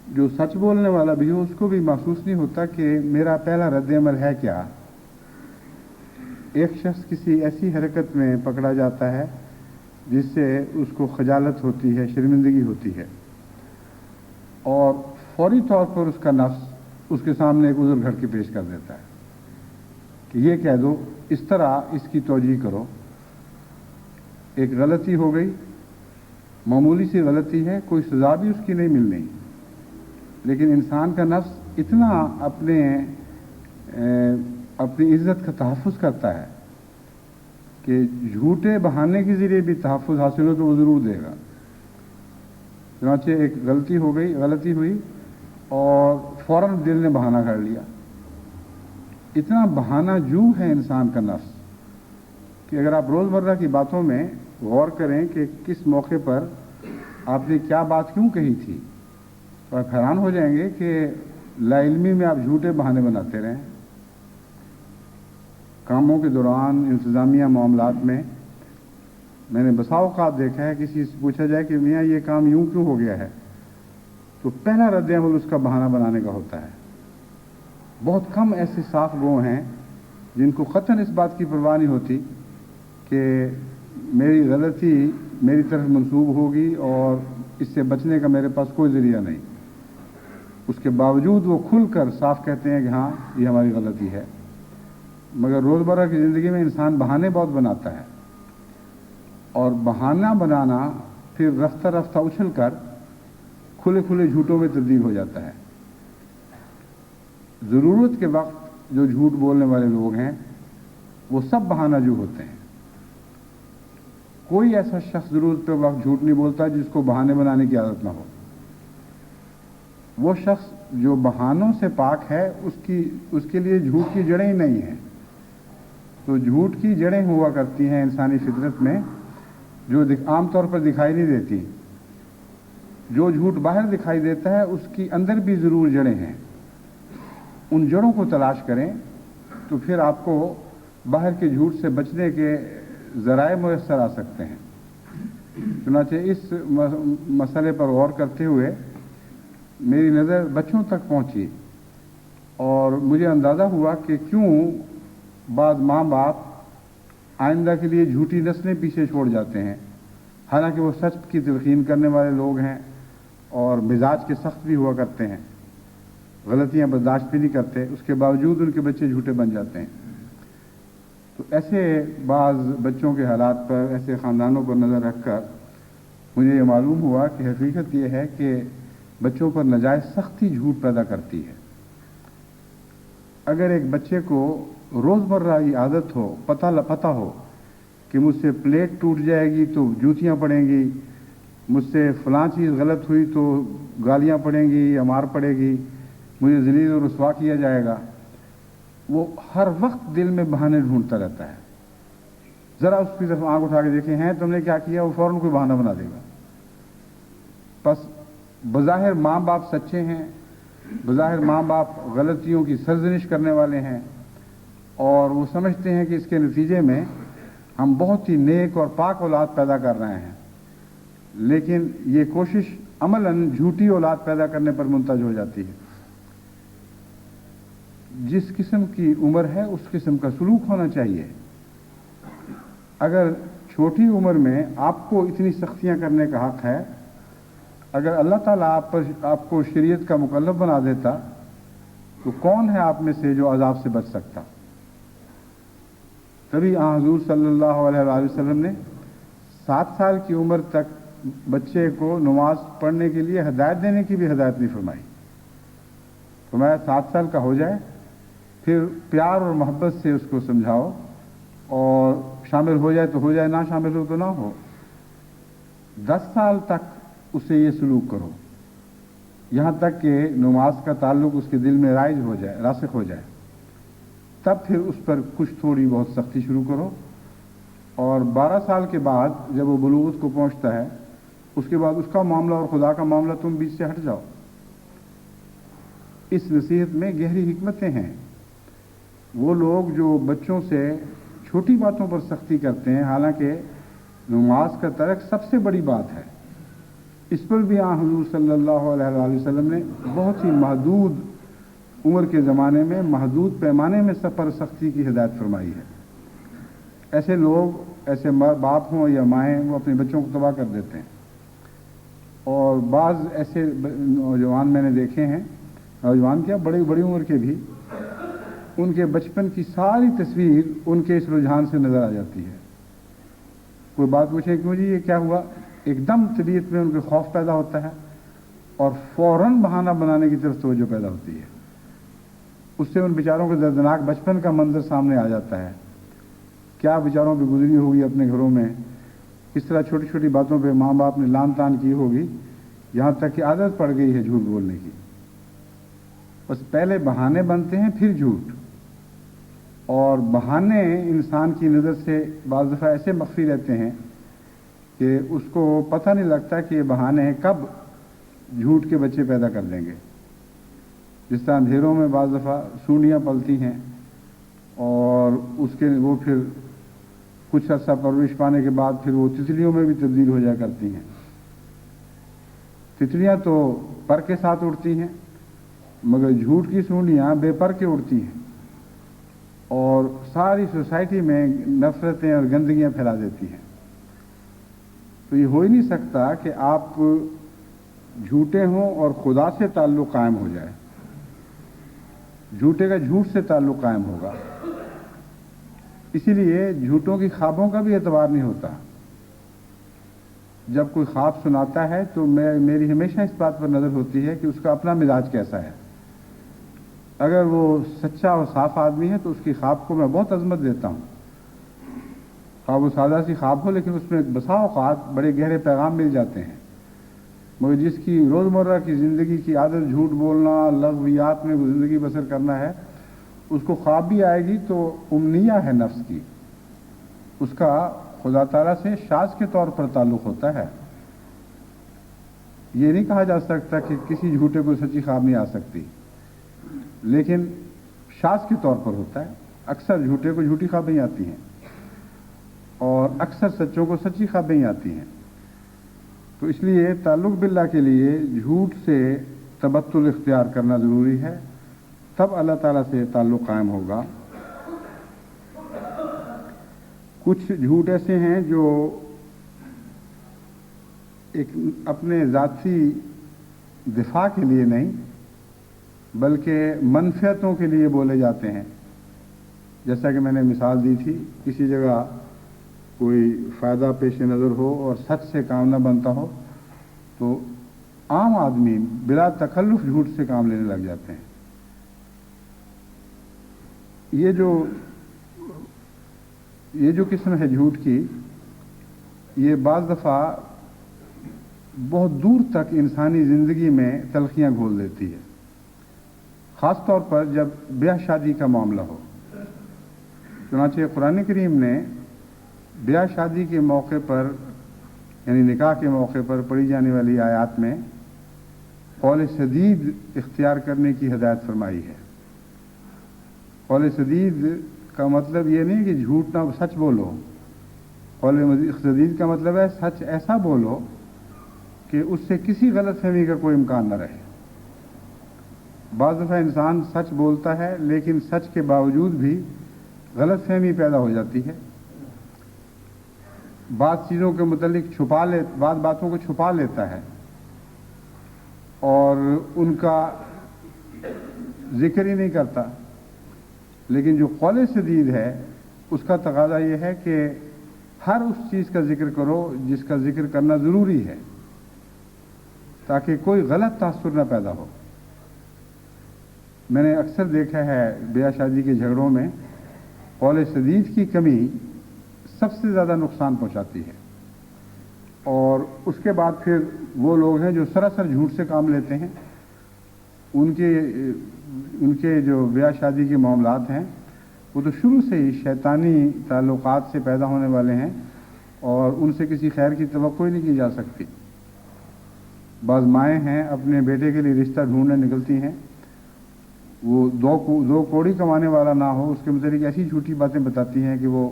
जो सच बोलने वाला भी हो उसको भी महसूस नहीं होता कि मेरा पहला रद्द-ए-अमल है क्या। एक शख्स किसी ऐसी हरकत में पकड़ा जाता है जिससे उसको खजालत होती है, शर्मिंदगी होती है, और फौरी तौर पर उसका नफ्स उसके सामने एक उज़र घड़ के पेश कर देता है कि ये कह दो, इस तरह इसकी तौजीह करो। एक गलती हो गई, मामूली सी गलती है, कोई सज़ा भी उसकी नहीं मिलनी, लेकिन इंसान का नफ्स इतना अपनी इज्जत का तहफ़्फ़ुज़ करता है कि झूठे बहाने के ज़रिए भी तहफ़्फ़ुज़ हासिल हो तो वो ज़रूर देगा। चुनांचे एक गलती हुई और फ़ौरन दिल ने बहाना कर लिया। इतना बहाना जू है इंसान का नफ्स कि अगर आप रोज़मर्रा की बातों में गौर करें कि किस मौके पर आपने क्या बात क्यों कही थी, तो आप हैरान हो जाएंगे कि लाइल्मी में आप झूठे बहाने बनाते रहें। कामों के दौरान, इंतज़ामिया मामलात में मैंने बसा औक़ात देखा है, किसी से पूछा जाए कि मियाँ ये काम यूं क्यों हो गया है, तो पहला रद्द-ए-अमल उसका बहाना बनाने का होता है। बहुत कम ऐसे साफ गो हैं जिनको क़तन इस बात की परवाह नहीं होती कि मेरी गलती मेरी तरफ मंसूब होगी और इससे बचने का मेरे पास कोई ज़रिया नहीं। उसके बावजूद वो खुलकर साफ कहते हैं कि हाँ ये हमारी गलती है। मगर रोज़मर्रा की ज़िंदगी में इंसान बहाने बहुत बनाता है और बहाना बनाना फिर रफ्ता रफ्ता उछल कर खुले खुले झूठों में तब्दील हो जाता है। ज़रूरत के वक्त जो झूठ बोलने वाले लोग हैं वो सब बहानाजू होते हैं। कोई ऐसा शख्स ज़रूरत के वक्त झूठ नहीं बोलता जिसको बहाने बनाने की आदत ना हो। वो शख्स जो बहानों से पाक है उसके लिए झूठ की जड़ें ही नहीं हैं। तो झूठ की जड़ें हुआ करती हैं इंसानी फितरत में जो आमतौर पर दिखाई नहीं देती। जो झूठ बाहर दिखाई देता है उसकी अंदर भी ज़रूर जड़ें हैं। उन जड़ों को तलाश करें तो फिर आपको बाहर के झूठ से बचने के ज़राए मुयस्सर आ सकते हैं। चुनांचे इस मसले पर गौर करते हुए मेरी नज़र बच्चों तक पहुंची और मुझे अंदाज़ा हुआ कि क्यों बाद माँ बाप आइंदा के लिए झूठी नस्लें पीछे छोड़ जाते हैं। हालांकि वो सच की तलकीन करने वाले लोग हैं और मिजाज के सख्त भी हुआ करते हैं, गलतियां बर्दाश्त भी नहीं करते, उसके बावजूद उनके बच्चे झूठे बन जाते हैं। तो ऐसे बाज़ बच्चों के हालात पर, ऐसे ख़ानदानों पर नज़र रखकर मुझे ये मालूम हुआ कि हकीकत ये है कि बच्चों पर नाजायज़ सख्ती झूठ पैदा करती है। अगर एक बच्चे को रोज़मर्रा की आदत हो, पता हो कि मुझसे प्लेट टूट जाएगी तो जूतियाँ पड़ेंगी, मुझसे फ़लाँ चीज़ गलत हुई तो गालियाँ पड़ेंगी या मार पड़ेगी, मुझे ज़लील और रुस्वा किया जाएगा, वो हर वक्त दिल में बहाने ढूंढता रहता है। ज़रा उसकी तरफ आंख उठा के देखें हैं तुमने क्या किया, वो फ़ौरन कोई बहाना बना देगा। बस बज़ाहिर माँ बाप सच्चे हैं, बज़ाहिर माँ बाप गलतियों की सरजनिश करने वाले हैं और वो समझते हैं कि इसके नतीजे में हम बहुत ही नेक और पाक औलाद पैदा कर रहे हैं, लेकिन ये कोशिश अमलन झूठी औलाद पैदा करने पर मुंतज हो जाती है। जिस किस्म की उम्र है उस किस्म का सलूक होना चाहिए। अगर छोटी उम्र में आपको इतनी सख्तियां करने का हक है, अगर अल्लाह ताला आपको शरीयत का मुकल्लफ बना देता तो कौन है आप में से जो अजाब से बच सकता। तभी हुज़ूर सल्लल्लाहु अलैहि वसल्लम ने 7 साल की उम्र तक बच्चे को नमाज पढ़ने के लिए हिदायत देने की भी हिदायत नहीं फरमाई। तो मैं 7 साल का हो जाए फिर प्यार और मोहब्बत से उसको समझाओ और शामिल हो जाए तो हो जाए, ना शामिल हो तो ना हो। 10 साल तक उसे ये सलूक करो, यहाँ तक कि नमाज का ताल्लुक उसके दिल में रासिख हो जाए, तब फिर उस पर कुछ थोड़ी बहुत सख्ती शुरू करो। और 12 साल के बाद जब वो बुलूगत को पहुँचता है उसके बाद उसका मामला और खुदा का मामला तुम बीच से हट जाओ। इस नसीहत में गहरी हिकमतें हैं। वो लोग जो बच्चों से छोटी बातों पर सख्ती करते हैं, हालांकि नमाज का तर्क सबसे बड़ी बात है, इस पर भी हुज़ूर सल्लल्लाहु अलैहि वसल्लम ने बहुत ही महदूद उम्र के ज़माने में महदूद पैमाने में सब पर सख्ती की हिदायत फरमाई है। ऐसे लोग, ऐसे बाप हों या माएँ, वो अपने बच्चों को तबाह कर देते हैं। और बाज़ ऐसे नौजवान मैंने देखे हैं, नौजवान क्या बड़ी उम्र के भी, उनके बचपन की सारी तस्वीर उनके इस रुझान से नज़र आ जाती है। कोई बात पूछे क्यों जी ये क्या हुआ, एकदम तबीयत में उनके खौफ पैदा होता है और फौरन बहाना बनाने की तरफ तवज्जो पैदा होती है। उससे उन बेचारों के दर्दनाक बचपन का मंजर सामने आ जाता है। क्या बेचारों पे गुजरी होगी अपने घरों में, किस तरह छोटी छोटी बातों पे माँ बाप ने लान तान की होगी, यहाँ तक कि आदत पड़ गई है झूठ बोलने की। बस पहले बहाने बनते हैं फिर झूठ, और बहाने इंसान की नज़र से बाज़ दफ़ा ऐसे मख्फी रहते हैं कि उसको पता नहीं लगता कि ये बहाने कब झूठ के बच्चे पैदा कर देंगे। जिस तरह अंधेरों में बाज़ दफ़ा सूंडियाँ पलती हैं और वो फिर कुछ अर्सा परवरिश पाने के बाद फिर वो तितलियों में भी तब्दील हो जाया करती हैं। तितलियाँ तो पर के साथ उड़ती हैं, मगर झूठ की सूंडियाँ बेपर के उड़ती हैं और सारी सोसाइटी में नफरतें और गंदगियाँ फैला देती हैं। तो ये हो ही नहीं सकता कि आप झूठे हों और खुदा से ताल्लुक़ कायम हो जाए। झूठे का झूठ से ताल्लुक़ कायम होगा। اسی لیے جھوٹوں کی خوابوں کا بھی اعتبار نہیں ہوتا. جب کوئی خواب سناتا ہے تو میری ہمیشہ اس بات پر نظر ہوتی ہے کہ اس کا اپنا مزاج کیسا ہے. اگر وہ سچا اور صاف آدمی ہے تو اس کی خواب کو میں بہت عظمت دیتا ہوں. خواب و سادہ سی خواب ہو لیکن اس میں بسا اوقات بڑے گہرے پیغام مل جاتے ہیں. مگر جس کی روزمرہ کی زندگی کی عادت جھوٹ بولنا، لغویات میں زندگی بسر کرنا ہے، اس کو خواب بھی آئے گی تو امنیہ ہے نفس کی، اس کا خدا تعالیٰ سے شاذ کے طور پر تعلق ہوتا ہے. یہ نہیں کہا جا سکتا کہ کسی جھوٹے کو سچی خواب نہیں آ سکتی، لیکن شاذ کے طور پر ہوتا ہے. اکثر جھوٹے کو جھوٹی خوابیں آتی ہیں اور اکثر سچوں کو سچی خوابیں آتی ہیں. تو اس لیے تعلق باللہ کے لیے جھوٹ سے تبتل اختیار کرنا ضروری ہے، تب اللہ تعالیٰ سے تعلق قائم ہوگا. کچھ جھوٹ ایسے ہیں جو ایک اپنے ذاتی دفاع کے لیے نہیں بلکہ منفعتوں کے لیے بولے جاتے ہیں. جیسا کہ میں نے مثال دی تھی، کسی جگہ کوئی فائدہ پیش نظر ہو اور سچ سے کام نہ بنتا ہو تو عام آدمی بلا تکلف جھوٹ سے کام لینے لگ جاتے ہیں. یہ جو قسم ہے جھوٹ کی، یہ بعض دفعہ بہت دور تک انسانی زندگی میں تلخیاں گھول دیتی ہے، خاص طور پر جب بیاہ شادی کا معاملہ ہو. چنانچہ قرآن کریم نے بیاہ شادی کے موقع پر، یعنی نکاح کے موقع پر پڑھی جانے والی آیات میں قول سدید اختیار کرنے کی ہدایت فرمائی ہے. قول سدید کا مطلب یہ نہیں کہ جھوٹ نہ سچ بولو. قول سدید کا مطلب ہے سچ ایسا بولو کہ اس سے کسی غلط فہمی کا کوئی امکان نہ رہے. بعض دفعہ انسان سچ بولتا ہے لیکن سچ کے باوجود بھی غلط فہمی پیدا ہو جاتی ہے. بعض چیزوں کے متعلق بعض باتوں کو چھپا لیتا ہے اور ان کا ذکر ہی نہیں کرتا. لیکن جو قول سدید ہے اس کا تقاضا یہ ہے کہ ہر اس چیز کا ذکر کرو جس کا ذکر کرنا ضروری ہے تاکہ کوئی غلط تاثر نہ پیدا ہو. میں نے اکثر دیکھا ہے بیاہ شادی کے جھگڑوں میں قول سدید کی کمی سب سے زیادہ نقصان پہنچاتی ہے. اور اس کے بعد پھر وہ لوگ ہیں جو سراسر جھوٹ سے کام لیتے ہیں. ان کے جو بیاہ شادی کے معاملات ہیں وہ تو شروع سے ہی شیطانی تعلقات سے پیدا ہونے والے ہیں اور ان سے کسی خیر کی توقع ہی نہیں کی جا سکتی. بعض مائیں ہیں اپنے بیٹے کے لیے رشتہ ڈھونڈنے نکلتی ہیں، وہ دو کوڑی کمانے والا نہ ہو، اس کے متعلق ایسی جھوٹی باتیں بتاتی ہیں کہ وہ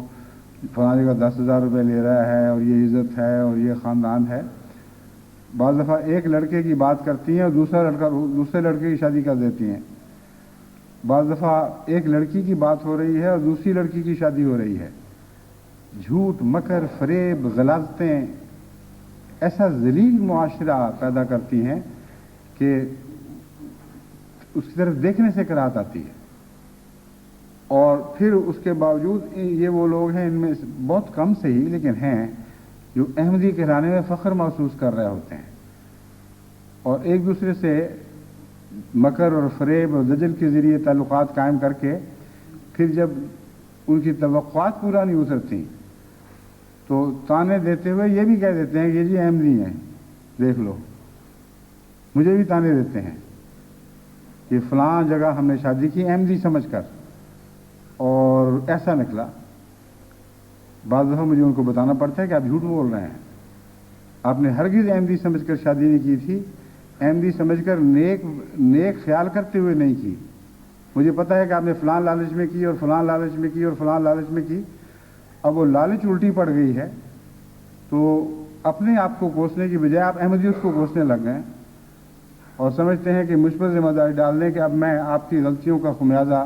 فلاں جگہ 10,000 روپے لے رہا ہے اور یہ عزت ہے اور یہ خاندان ہے. بعض دفعہ ایک لڑکے کی بات کرتی ہیں اور دوسرے لڑکے کی شادی کر دیتی ہیں. بعض دفعہ ایک لڑکی کی بات ہو رہی ہے اور دوسری لڑکی کی شادی ہو رہی ہے. جھوٹ، مکر، فریب، غلاظتیں ایسا ذلیل معاشرہ پیدا کرتی ہیں کہ اس کی طرف دیکھنے سے کراہت آتی ہے. اور پھر اس کے باوجود یہ وہ لوگ ہیں، ان میں بہت کم سے ہی لیکن ہیں، جو احمدی کہلانے میں فخر محسوس کر رہے ہوتے ہیں اور ایک دوسرے سے مکر اور فریب اور دجل کے ذریعے تعلقات قائم کر کے پھر جب ان کی توقعات پورا نہیں اترتی تو تانے دیتے ہوئے یہ بھی کہہ دیتے ہیں کہ یہ جی احمدی ہیں، دیکھ لو. مجھے بھی تانے دیتے ہیں کہ فلاں جگہ ہم نے شادی کی احمدی سمجھ کر اور ایسا نکلا. بعض دفعہ مجھے ان کو بتانا پڑتا ہے کہ آپ جھوٹ بول رہے ہیں، آپ نے ہرگز احمدی سمجھ کر شادی نہیں کی تھی، احمدی سمجھ کر نیک خیال کرتے ہوئے نہیں کی. مجھے پتا ہے کہ آپ نے فلاں لالچ میں کی اور فلاں لالچ میں کی اور فلاں لالچ میں کی. اب وہ لالچ الٹی پڑ گئی ہے تو اپنے آپ کو کوسنے کی بجائے آپ احمدیت کو کوسنے لگ گئے اور سمجھتے ہیں کہ مجھ پر ذمہ داری ڈال دیں کہ اب میں آپ کی غلطیوں کا خمیازہ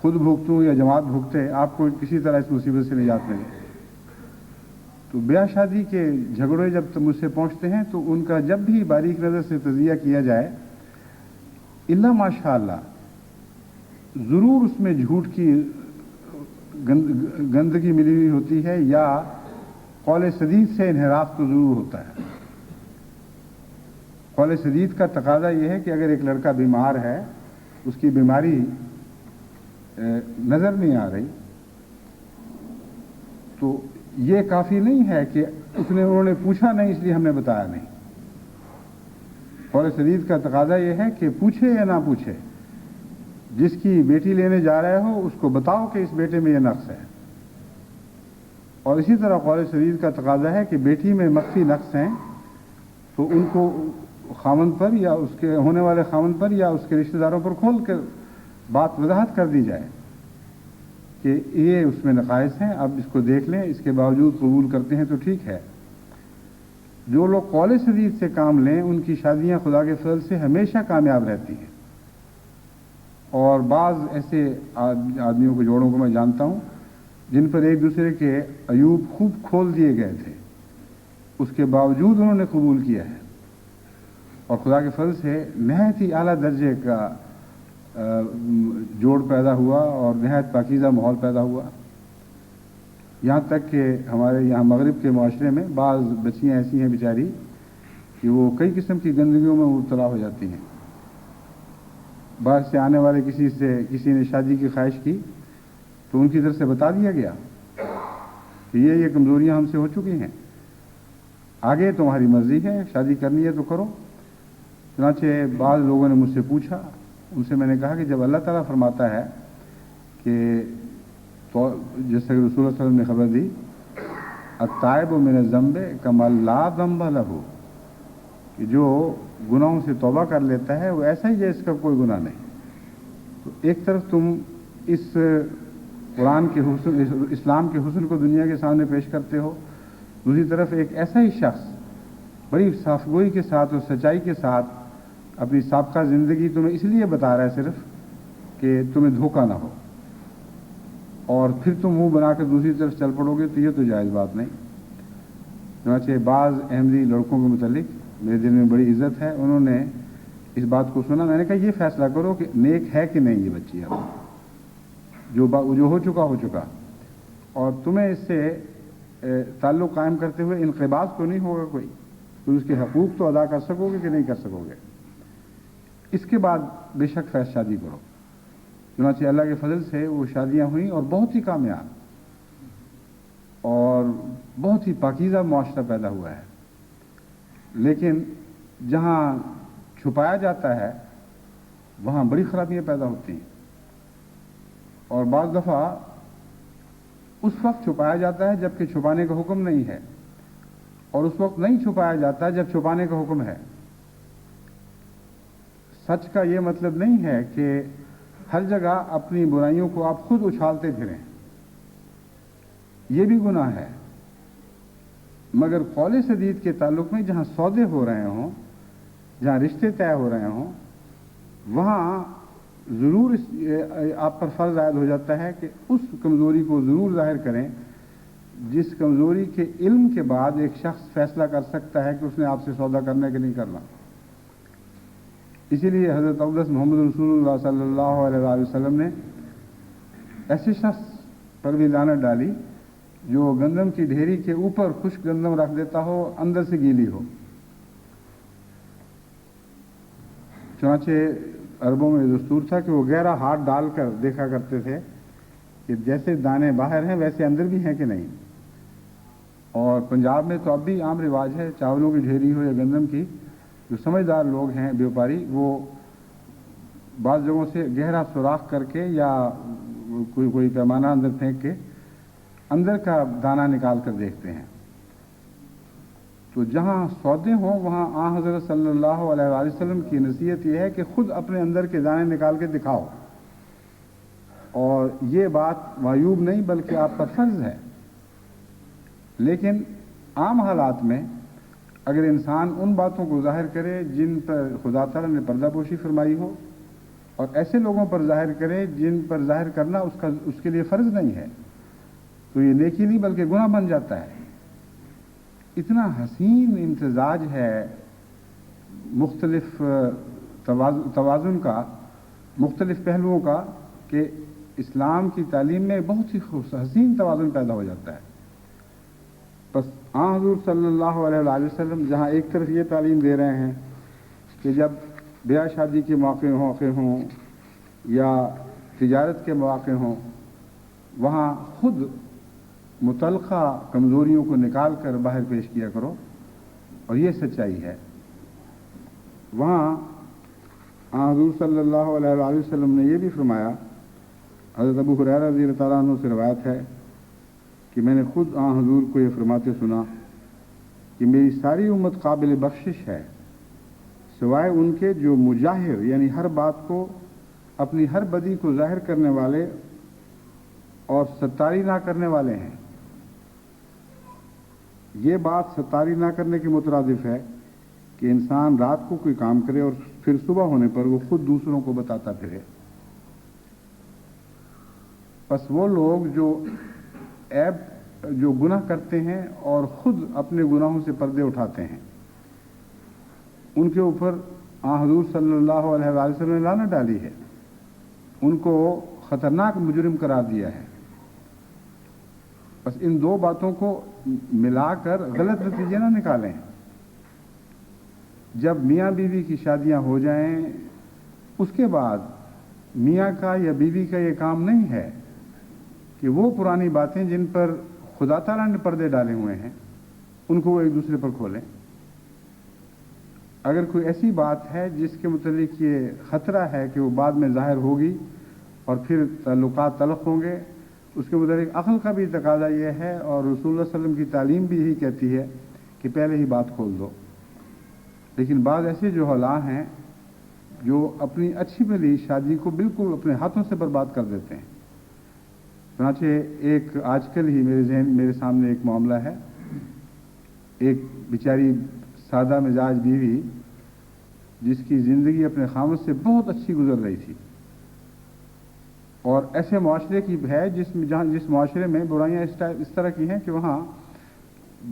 خود بھگتوں یا جماعت بھگتے، آپ کو کسی طرح اس مصیبت سے نجات ملے. تو بیاہ شادی کے جھگڑے جب مجھ سے پہنچتے ہیں تو ان کا جب بھی باریک نظر سے تجزیہ کیا جائے، الا ماشاء اللہ ضرور اس میں جھوٹ کی گندگی ملی ہوئی ہوتی ہے یا قول سدید سے انحراف تو ضرور ہوتا ہے۔ قول سدید کا تقاضا یہ ہے کہ اگر ایک لڑکا بیمار ہے، اس کی بیماری نظر نہیں آ رہی، تو یہ کافی نہیں ہے کہ انہوں نے پوچھا نہیں اس لیے ہم نے بتایا نہیں۔ قول سدید کا تقاضا یہ ہے کہ پوچھے یا نہ پوچھے، جس کی بیٹی لینے جا رہے ہو اس کو بتاؤ کہ اس بیٹے میں یہ نقص ہے۔ اور اسی طرح قول سدید کا تقاضا ہے کہ بیٹی میں مخفی نقص ہیں تو ان کو خاوند پر یا اس کے ہونے والے خاوند پر یا اس کے رشتہ داروں پر کھول کر بات وضاحت کر دی جائے کہ یہ اس میں نقائص ہیں، اب اس کو دیکھ لیں، اس کے باوجود قبول کرتے ہیں تو ٹھیک ہے۔ جو لوگ قول سدید سے کام لیں ان کی شادیاں خدا کے فضل سے ہمیشہ کامیاب رہتی ہیں۔ اور بعض ایسے آدمیوں کو، جوڑوں کو میں جانتا ہوں جن پر ایک دوسرے کے عیوب خوب کھول دیے گئے تھے، اس کے باوجود انہوں نے قبول کیا ہے، اور خدا کے فضل سے نہایت ہی اعلیٰ درجے کا جوڑ پیدا ہوا اور نہایت پاکیزہ ماحول پیدا ہوا۔ یہاں تک کہ ہمارے یہاں مغرب کے معاشرے میں بعض بچیاں ایسی ہیں بیچاری کہ وہ کئی قسم کی گندگیوں میں مبتلا ہو جاتی ہیں۔ باہر سے آنے والے کسی نے شادی کی خواہش کی تو ان کی طرف سے بتا دیا گیا کہ یہ کمزوریاں ہم سے ہو چکی ہیں، آگے تمہاری مرضی ہے، شادی کرنی ہے تو کرو۔ چنانچہ بعض لوگوں نے مجھ سے پوچھا، ان سے میں نے کہا کہ جب اللہ تعالیٰ فرماتا ہے کہ تو جیسے کہ رسول اللہ صلی اللہ علیہ وسلم نے خبر دی، التائب من الذنب کمن لا ذنب لہ، کہ جو گناہوں سے توبہ کر لیتا ہے وہ ایسا ہی ہے اس کا کوئی گناہ نہیں۔ تو ایک طرف تم اس قرآن کے حسن، اسلام کے حسن کو دنیا کے سامنے پیش کرتے ہو، دوسری طرف ایک ایسا ہی شخص بڑی صاف گوئی کے ساتھ اور سچائی کے ساتھ اپنی سابقہ زندگی تمہیں اس لیے بتا رہا ہے صرف کہ تمہیں دھوکہ نہ ہو، اور پھر تم منہ بنا کر دوسری طرف چل پڑو گے تو یہ تو جائز بات نہیں۔ چنانچہ بعض احمدی لڑکوں کے متعلق میرے دل میں بڑی عزت ہے، انہوں نے اس بات کو سنا، میں نے کہا یہ فیصلہ کرو کہ نیک ہے کہ نہیں یہ بچی اب، جو ہو چکا، اور تمہیں اس سے تعلق قائم کرتے ہوئے انقباض تو نہیں ہوگا کوئی، تو اس کے حقوق تو ادا کر سکو گے کہ نہیں کر سکو گے، اس کے بعد بے شک فیض شادی کرو۔ چنانچہ اللہ کے فضل سے وہ شادیاں ہوئیں اور بہت ہی کامیاب اور بہت ہی پاکیزہ معاشرہ پیدا ہوا ہے۔ لیکن جہاں چھپایا جاتا ہے وہاں بڑی خرابیاں پیدا ہوتی ہیں، اور بعض دفعہ اس وقت چھپایا جاتا ہے جبکہ چھپانے کا حکم نہیں ہے، اور اس وقت نہیں چھپایا جاتا جب چھپانے کا حکم ہے۔ سچ کا یہ مطلب نہیں ہے کہ ہر جگہ اپنی برائیوں کو آپ خود اچھالتے پھریں، یہ بھی گناہ ہے۔ مگر قول سدید کے تعلق میں جہاں سودے ہو رہے ہوں، جہاں رشتے طے ہو رہے ہوں، وہاں ضرور آپ پر فرض عائد ہو جاتا ہے کہ اس کمزوری کو ضرور ظاہر کریں جس کمزوری کے علم کے بعد ایک شخص فیصلہ کر سکتا ہے کہ اس نے آپ سے سودا کرنا ہے کہ نہیں کرنا۔ اسی لیے حضرت اقدس محمد رسول اللہ صلی اللہ علیہ وآلہ وسلم نے ایسے شخص پر بھی لعنت ڈالی جو گندم کی ڈھیری کے اوپر خشک گندم رکھ دیتا ہو، اندر سے گیلی ہو۔ چنانچہ عربوں میں دستور تھا کہ وہ گہرا ہاتھ ڈال کر دیکھا کرتے تھے کہ جیسے دانے باہر ہیں ویسے اندر بھی ہیں کہ نہیں۔ اور پنجاب میں تو اب بھی عام رواج ہے، چاولوں کی ڈھیری ہو یا گندم کی، جو سمجھدار لوگ ہیں بیوپاری، وہ بعض جگہوں سے گہرا سوراخ کر کے یا کوئی پیمانہ اندر پھینک کے اندر کا دانہ نکال کر دیکھتے ہیں۔ تو جہاں سودے ہوں وہاں آن حضرت صلی اللہ علیہ وآلہ وسلم کی نصیحت یہ ہے کہ خود اپنے اندر کے دانے نکال کے دکھاؤ، اور یہ بات معیوب نہیں بلکہ آپ پر فرض ہے۔ لیکن عام حالات میں اگر انسان ان باتوں کو ظاہر کرے جن پر خدا تعالیٰ نے پردہ پوشی فرمائی ہو، اور ایسے لوگوں پر ظاہر کرے جن پر ظاہر کرنا اس کے لیے فرض نہیں ہے، تو یہ نیکی نہیں بلکہ گناہ بن جاتا ہے۔ اتنا حسین امتزاج ہے مختلف توازن کا، مختلف پہلوؤں کا، کہ اسلام کی تعلیم میں بہت ہی حسین توازن پیدا ہو جاتا ہے۔ بس حضور صلی اللہ علیہ وآلہ وسلم جہاں ایک طرف یہ تعلیم دے رہے ہیں کہ جب بیاہ شادی کے موقع ہوں یا تجارت کے مواقع ہوں، وہاں خود متعلقہ کمزوریوں کو نکال کر باہر پیش کیا کرو، اور یہ سچائی ہے۔ وہاں حضور صلی اللہ علیہ وآلہ وسلم نے یہ بھی فرمایا، حضرت ابو ہریرہ رضی اللہ تعالیٰ عنہ سے روایت ہے کہ میں نے خود حضور کو یہ فرماتے سنا کہ میری ساری امت قابل بخشش ہے سوائے ان کے جو مجاہر، یعنی ہر بات کو، اپنی ہر بدی کو ظاہر کرنے والے اور ستاری نہ کرنے والے ہیں۔ یہ بات ستاری نہ کرنے کے مترادف ہے کہ انسان رات کو کوئی کام کرے اور پھر صبح ہونے پر وہ خود دوسروں کو بتاتا پھرے۔ بس وہ لوگ جو گناہ کرتے ہیں اور خود اپنے گناہوں سے پردے اٹھاتے ہیں، ان کے اوپر حضور صلی اللہ علیہ وآلہ وسلم نے لعنت ڈالی ہے، ان کو خطرناک مجرم قرار دیا ہے۔ بس ان دو باتوں کو ملا کر غلط نتیجے نہ نکالیں۔ جب میاں بیوی کی شادیاں ہو جائیں، اس کے بعد میاں کا یا بیوی کا یہ کام نہیں ہے کہ وہ پرانی باتیں جن پر خدا تعالیٰ نے پردے ڈالے ہوئے ہیں ان کو وہ ایک دوسرے پر کھولیں۔ اگر کوئی ایسی بات ہے جس کے متعلق یہ خطرہ ہے کہ وہ بعد میں ظاہر ہوگی اور پھر تعلقات تلخ ہوں گے، اس کے متعلق عقل کا بھی تقاضا یہ ہے، اور رسول اللہ صلی اللہ علیہ وسلم کی تعلیم بھی یہی کہتی ہے کہ پہلے ہی بات کھول دو۔ لیکن بعض ایسے جو اولیاء ہیں جو اپنی اچھی بھلی شادی کو بالکل اپنے ہاتھوں سے برباد کر دیتے ہیں۔ چنانچہ ایک آج کل ہی میرے سامنے ایک معاملہ ہے، ایک بیچاری سادہ مزاج بیوی جس کی زندگی اپنے خاوند سے بہت اچھی گزر رہی تھی، اور ایسے معاشرے کی ہے جس معاشرے میں برائیاں اس طرح کی ہیں کہ وہاں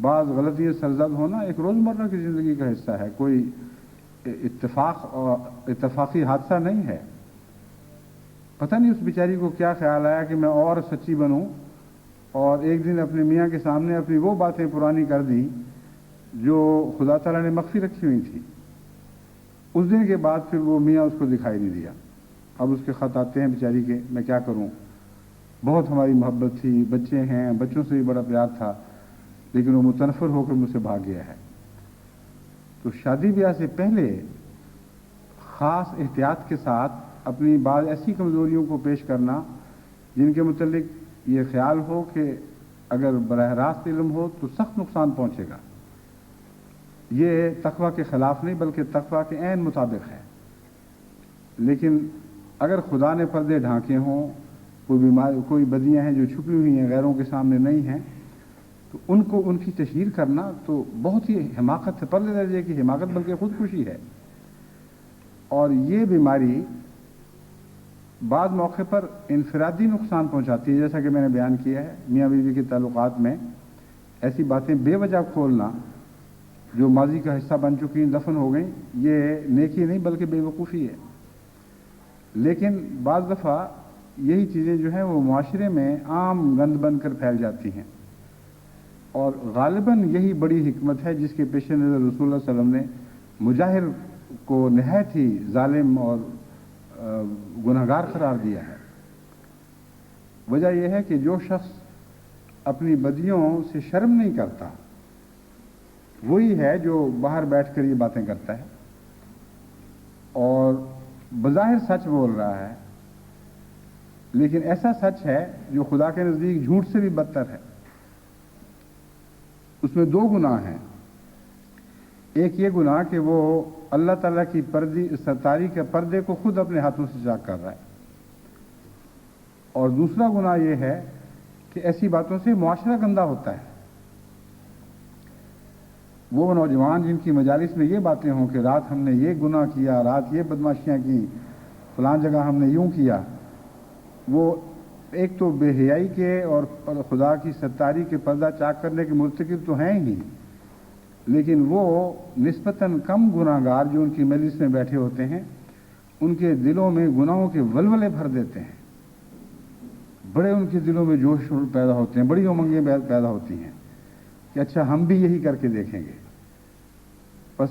بعض غلطیاں سرزد ہونا ایک روزمرہ کی زندگی کا حصہ ہے، کوئی اتفاقی حادثہ نہیں ہے۔ پتہ نہیں اس بیچاری کو کیا خیال آیا کہ میں اور سچی بنوں، اور ایک دن اپنے میاں کے سامنے اپنی وہ باتیں پرانی کر دیں جو خدا تعالیٰ نے مخفی رکھی ہوئی تھی۔ اس دن کے بعد پھر وہ میاں اس کو دکھائی نہیں دیا۔ اب اس کے خط آتے ہیں بیچاری کے، میں کیا کروں، بہت ہماری محبت تھی، بچے ہیں، بچوں سے بھی بڑا پیار تھا، لیکن وہ متنفر ہو کر مجھ سے بھاگ گیا ہے۔ تو شادی بیاہ سے پہلے خاص احتیاط کے ساتھ اپنی بعض ایسی کمزوریوں کو پیش کرنا جن کے متعلق یہ خیال ہو کہ اگر براہ راست علم ہو تو سخت نقصان پہنچے گا، یہ تقویٰ کے خلاف نہیں بلکہ تقویٰ کے عین مطابق ہے۔ لیکن اگر خدا نے پردے ڈھانکے ہوں، کوئی بدیاں ہیں جو چھپی ہوئی ہیں، غیروں کے سامنے نہیں ہیں، تو ان کی تشہیر کرنا تو بہت ہی حماقت ہے، پرلے درجے کی حماقت، بلکہ خودکشی ہے۔ اور یہ بیماری بعض موقع پر انفرادی نقصان پہنچاتی ہے، جیسا کہ میں نے بیان کیا ہے، میاں بیوی کے تعلقات میں ایسی باتیں بے وجہ کھولنا جو ماضی کا حصہ بن چکی ہیں، دفن ہو گئیں، یہ نیکی نہیں بلکہ بے وقوفی ہے۔ لیکن بعض دفعہ یہی چیزیں جو ہیں وہ معاشرے میں عام گند بن کر پھیل جاتی ہیں، اور غالباً یہی بڑی حکمت ہے جس کے پیش نظر رسول اللہ صلی اللہ علیہ وسلم نے مجاہر کو نہایت ہی ظالم اور گنہگار قرار دیا ہے۔ وجہ یہ ہے کہ جو شخص اپنی بدیوں سے شرم نہیں کرتا وہی ہے جو باہر بیٹھ کر یہ باتیں کرتا ہے اور بظاہر سچ بول رہا ہے، لیکن ایسا سچ ہے جو خدا کے نزدیک جھوٹ سے بھی بدتر ہے۔ اس میں دو گناہ ہیں، ایک یہ گناہ کہ وہ اللہ تعالیٰ کی ستاری کے پردے کو خود اپنے ہاتھوں سے چاک کر رہا ہے، اور دوسرا گناہ یہ ہے کہ ایسی باتوں سے معاشرہ گندہ ہوتا ہے۔ وہ نوجوان جن کی مجالس میں یہ باتیں ہوں کہ رات ہم نے یہ گناہ کیا، رات یہ بدماشیاں کی، فلان جگہ ہم نے یوں کیا، وہ ایک تو بے حیائی کے اور خدا کی ستاری کے پردہ چاک کرنے کے مرتکب تو ہیں ہی، لیکن وہ نسبتاً کم گناہ گار جو ان کی مجلس میں بیٹھے ہوتے ہیں ان کے دلوں میں گناہوں کے ولولے بھر دیتے ہیں، بڑے ان کے دلوں میں جوش پیدا ہوتے ہیں، بڑی امنگیں پیدا ہوتی ہیں کہ اچھا ہم بھی یہی کر کے دیکھیں گے۔ بس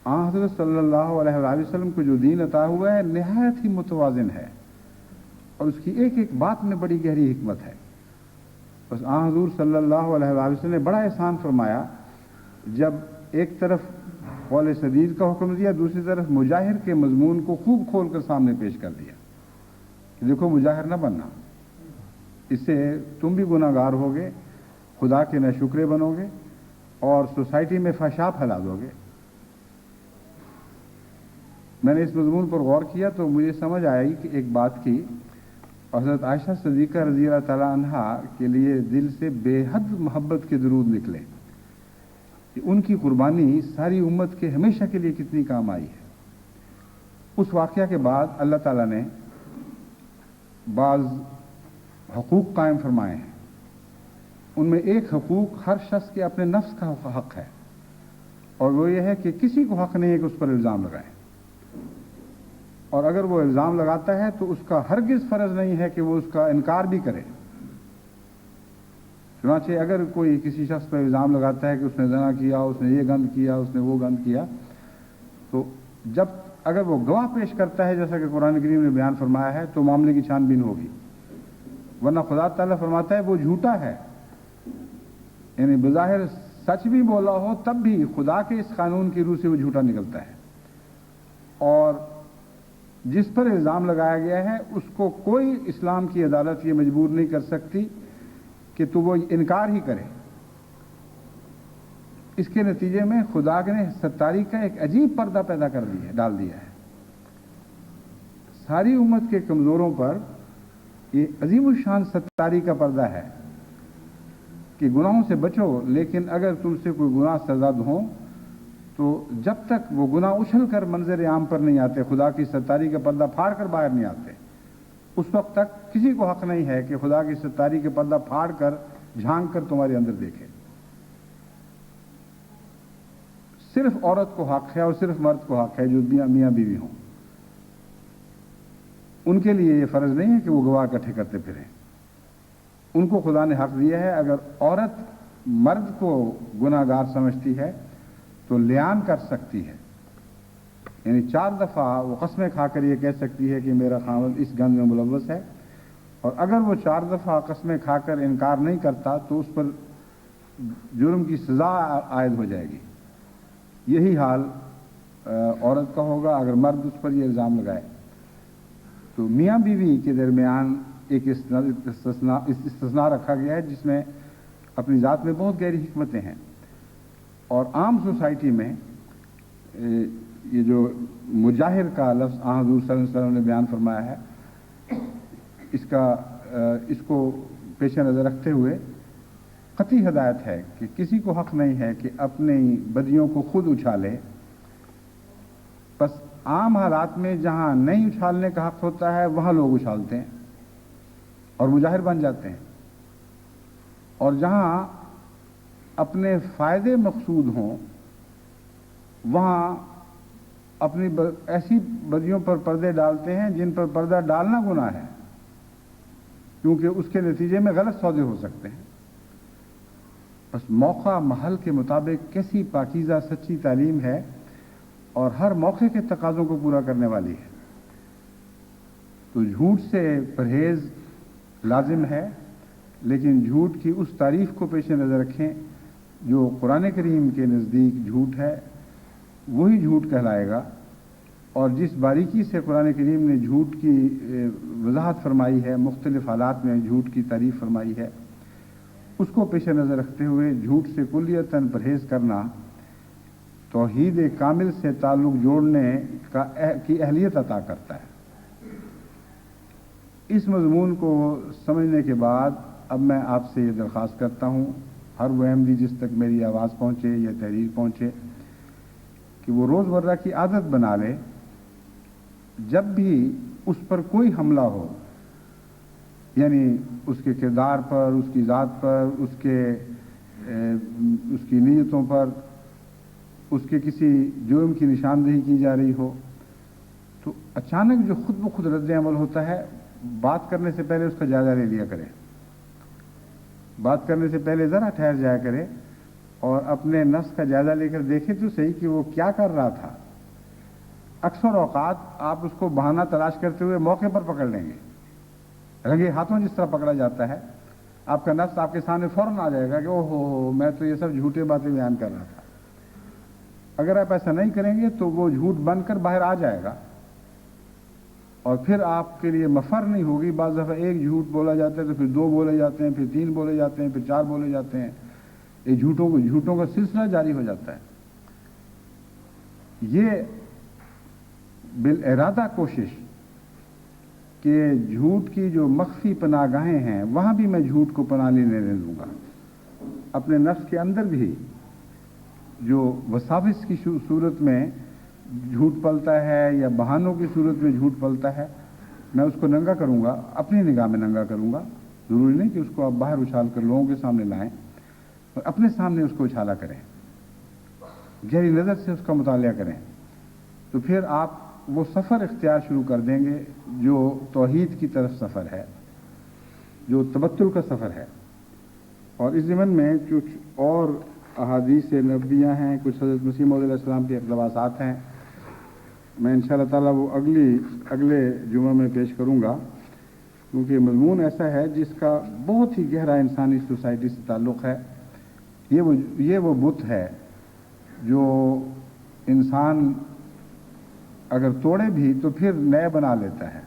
حضرت صلی اللہ علیہ وآلہ وسلم کو جو دین عطا ہوا ہے نہایت ہی متوازن ہے، اور اس کی ایک ایک بات میں بڑی گہری حکمت ہے۔ بس حضور صلی اللہ علیہ وآلہ وسلم نے بڑا احسان فرمایا، جب ایک طرف قول سدید کا حکم دیا، دوسری طرف مجاہر کے مضمون کو خوب کھول کر سامنے پیش کر دیا کہ دیکھو مجاہر نہ بننا، اس سے تم بھی گناہ گار ہوگے، خدا کے ناشکرے بنو گے اور سوسائٹی میں فحشا پھیلا دو گے۔ میں نے اس مضمون پر غور کیا تو مجھے سمجھ آئی کہ ایک بات کی، حضرت عائشہ صدیقہ رضی اللہ تعالیٰ عنہا کے لیے دل سے بے حد محبت کے درود نکلے کہ ان کی قربانی ساری امت کے ہمیشہ کے لیے کتنی کام آئی ہے۔ اس واقعہ کے بعد اللہ تعالیٰ نے بعض حقوق قائم فرمائے ہیں، ان میں ایک حقوق ہر شخص کے اپنے نفس کا حق ہے، اور وہ یہ ہے کہ کسی کو حق نہیں ہے کہ اس پر الزام لگائے، اور اگر وہ الزام لگاتا ہے تو اس کا ہرگز فرض نہیں ہے کہ وہ اس کا انکار بھی کرے۔ چنانچہ اگر کوئی کسی شخص پر الزام لگاتا ہے کہ اس نے زنا کیا، اس نے یہ گند کیا، اس نے وہ گند کیا، تو جب اگر وہ گواہ پیش کرتا ہے جیسا کہ قرآن کریم نے بیان فرمایا ہے تو معاملے کی چھان بین ہوگی، ورنہ خدا تعالیٰ فرماتا ہے وہ جھوٹا ہے، یعنی بظاہر سچ بھی بولا ہو تب بھی خدا کے اس قانون کی روح سے وہ جھوٹا نکلتا ہے، اور جس پر الزام لگایا گیا ہے اس کو کوئی اسلام کی عدالت یہ مجبور نہیں کر سکتی کہ تو وہ انکار ہی کرے۔ اس کے نتیجے میں خدا نے ستاری کا ایک عجیب پردہ پیدا کر ڈال دیا ہے۔ ساری امت کے کمزوروں پر یہ عظیم الشان ستاری کا پردہ ہے کہ گناہوں سے بچو، لیکن اگر تم سے کوئی گناہ سرزد ہوں تو جب تک وہ گناہ اچھل کر منظر عام پر نہیں آتے، خدا کی ستاری کا پردہ پھاڑ کر باہر نہیں آتے، اس وقت تک کسی کو حق نہیں ہے کہ خدا کی ستاری کے پردہ پھاڑ کر جھانک کر تمہارے اندر دیکھے۔ صرف عورت کو حق ہے اور صرف مرد کو حق ہے جو میاں بیوی ہوں، ان کے لیے یہ فرض نہیں ہے کہ وہ گواہ اکٹھے کرتے پھریں، ان کو خدا نے حق دیا ہے۔ اگر عورت مرد کو گناہ گار سمجھتی ہے تو لیان کر سکتی ہے، یعنی 4 دفعہ وہ قسمیں کھا کر یہ کہہ سکتی ہے کہ میرا خاوند اس گند میں ملوث ہے، اور اگر وہ 4 دفعہ قسمیں کھا کر انکار نہیں کرتا تو اس پر جرم کی سزا عائد ہو جائے گی۔ یہی حال عورت کا ہوگا اگر مرد اس پر یہ الزام لگائے۔ تو میاں بیوی کے درمیان ایک استثناء رکھا گیا ہے جس میں اپنی ذات میں بہت گہری حکمتیں ہیں، اور عام سوسائٹی میں یہ جو مجاہر کا لفظ حضور صلی اللہ علیہ وسلم نے بیان فرمایا ہے، اس کو پیش نظر رکھتے ہوئے قطعی ہدایت ہے کہ کسی کو حق نہیں ہے کہ اپنی بدیوں کو خود اچھالے۔ بس عام حالات میں جہاں نہیں اچھالنے کا حق ہوتا ہے وہاں لوگ اچھالتے ہیں اور مجاہر بن جاتے ہیں، اور جہاں اپنے فائدے مقصود ہوں وہاں اپنی ایسی بدیوں پر پردے ڈالتے ہیں جن پر پردہ ڈالنا گناہ ہے، کیونکہ اس کے نتیجے میں غلط سودے ہو سکتے ہیں۔ بس موقع محل کے مطابق کیسی پاکیزہ سچی تعلیم ہے، اور ہر موقع کے تقاضوں کو پورا کرنے والی ہے۔ تو جھوٹ سے پرہیز لازم ہے، لیکن جھوٹ کی اس تعریف کو پیش نظر رکھیں جو قرآن کریم کے نزدیک جھوٹ ہے، وہی جھوٹ کہلائے گا، اور جس باریکی سے قرآن کریم نے جھوٹ کی وضاحت فرمائی ہے، مختلف حالات میں جھوٹ کی تعریف فرمائی ہے، اس کو پیش نظر رکھتے ہوئے جھوٹ سے کلیتاً پرہیز کرنا توحید کامل سے تعلق جوڑنے کی اہلیت عطا کرتا ہے۔ اس مضمون کو سمجھنے کے بعد اب میں آپ سے یہ درخواست کرتا ہوں، ہر وہ احمدی جس تک میری آواز پہنچے یا تحریر پہنچے، کہ وہ روزمرہ کی عادت بنا لے، جب بھی اس پر کوئی حملہ ہو، یعنی اس کے کردار پر، اس کی ذات پر، اس کی نیتوں پر، اس کے کسی جرم کی نشاندہی کی جا رہی ہو، تو اچانک جو خود بخود رد عمل ہوتا ہے बात करने से पहले उसका जायजा ले लिया करें। बात करने से पहले ज़रा ठहर जाया करें और अपने नफ्स का जायजा लेकर देखें तो सही कि वो क्या कर रहा था। अक्सर औकात आप उसको बहाना तलाश करते हुए मौके पर पकड़ लेंगे। रंगे हाथों जिस तरह पकड़ा जाता है, आपका नफ्स आपके सामने फौरन आ जाएगा कि ओहो मैं तो ये सब झूठे बातें बयान कर रहा था। अगर आप ऐसा नहीं करेंगे तो वो झूठ बनकर बाहर आ जाएगा और फिर आपके लिए मफर नहीं होगी। बाज़ दफ़ा एक झूठ बोला जाता है तो फिर 2 बोले जाते हैं, फिर 3 बोले जाते हैं, फिर 4 बोले जाते हैं। ये झूठों का सिलसिला जारी हो जाता है। ये बिल इरादा कोशिश कि झूठ की जो मख्फी पनागाहें हैं वहां भी मैं झूठ को पनाह लेने नहीं दूंगा। अपने नफ्स के अंदर भी जो वसाविस की सूरत में झूठ पलता है या बहानों की सूरत में झूठ पलता है, मैं उसको नंगा करूंगा, अपनी निगाह में नंगा करूंगा। जरूरी नहीं कि उसको आप बाहर उछाल कर लोगों के सामने लाएं, और अपने सामने उसको उछाला करें, गहरी नज़र से उसका मुतालिया करें। तो फिर आप वो सफ़र इख्तियार शुरू कर देंगे जो तौहीद की तरफ सफ़र है, जो तबत्तुल का सफ़र है। और इस ज़िमन में कुछ और अहादीस नबवियाँ हैं, कुछ हज़रत मसीह मौऊद अलैहिस्सलाम के इक़्तिबासात हैं। मैं इंशाअल्लाह ताला वो अगले जुमा में पेश करूँगा, क्योंकि मज़मून ऐसा है जिसका बहुत ही गहरा इंसानी सोसाइटी से ताल्लुक़ है। ये वो बुत है जो इंसान अगर तोड़े भी तो फिर नए बना लेता है।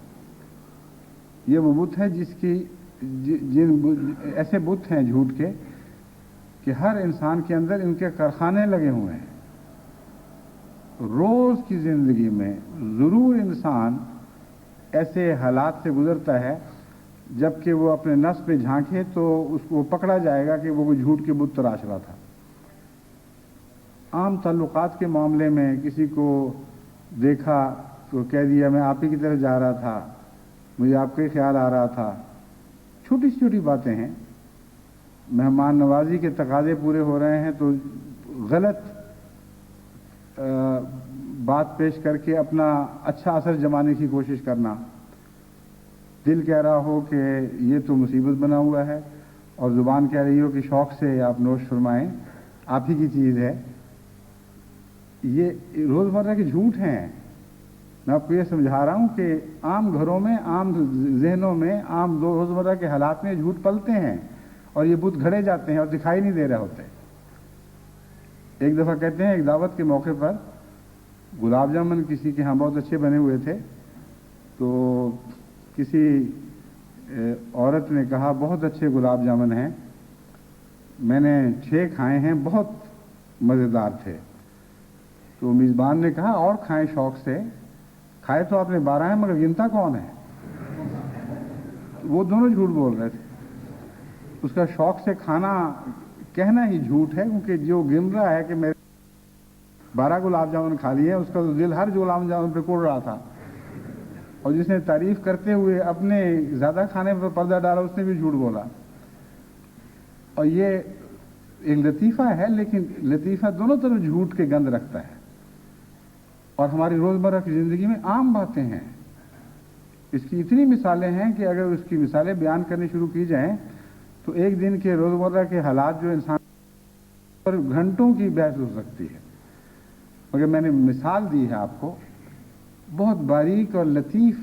ये वो बुत है जिन ऐसे बुत हैं झूठ के कि हर इंसान के अंदर इनके कारखाने लगे हुए हैं। रोज़ की ज़िंदगी में ज़रूर इंसान ऐसे हालात से गुज़रता है जबकि वो अपने नफ्स पे झांके तो उसको पकड़ा जाएगा कि वो झूठ के बुत तराश रहा था। आम ताल्लुकात के मामले में किसी को देखा तो कह दिया मैं आप ही की तरफ जा रहा था, मुझे आपके ख्याल आ रहा था। छोटी छोटी बातें हैं। मेहमान नवाजी के तकाजे पूरे हो रहे हैं तो गलत बात पेश करके अपना अच्छा असर जमाने की कोशिश करना। दिल कह रहा हो कि ये तो मुसीबत बना हुआ है और ज़ुबान कह रही हो कि शौक़ से आप नोश फरमाएं, आप ही की चीज़ है। ये रोज़मर्रा के झूठ हैं। मैं आपको ये समझा रहा हूँ कि आम घरों में, आम जहनों में, आम रोज़मर्रा के हालात में झूठ पलते हैं और ये बुत घड़े जाते हैं और दिखाई नहीं दे रहे होते। एक दफ़ा कहते हैं एक दावत के मौके पर गुलाब जामुन किसी के यहाँ बहुत अच्छे बने हुए थे, तो किसी औरत ने कहा बहुत अच्छे गुलाब जामुन हैं, मैंने 6 खाए हैं, बहुत मज़ेदार थे। तो मेज़बान ने कहा और खाएं शौक़ से। खाए तो आपने 12 हैं मगर गिनता कौन है? वो दोनों झूठ बोल रहे थे। उसका शौक़ से खाना कहना ही झूठ है, क्योंकि जो गिन रहा है कि मेरे 12 गुलाब जामुन खा लिए, उसका तो दिल हर गुलाब जामुन पे कुड़ रहा था। और जिसने तारीफ करते हुए अपने ज़्यादा खाने पर पर्दा डाला उसने भी झूठ बोला। और ये एक लतीफ़ा है, लेकिन लतीफ़ा दोनों तरफ झूठ के गंध रखता है और हमारी रोज़मर्रा की ज़िंदगी में आम बातें हैं। इसकी इतनी मिसालें हैं कि अगर उसकी मिसालें बयान करनी शुरू की जाएं तो एक दिन के रोज़मर्रा के हालात जो इंसान पर घंटों की बहस हो सकती है। मगर मैंने मिसाल दी है आपको, बहुत बारीक और लतीफ़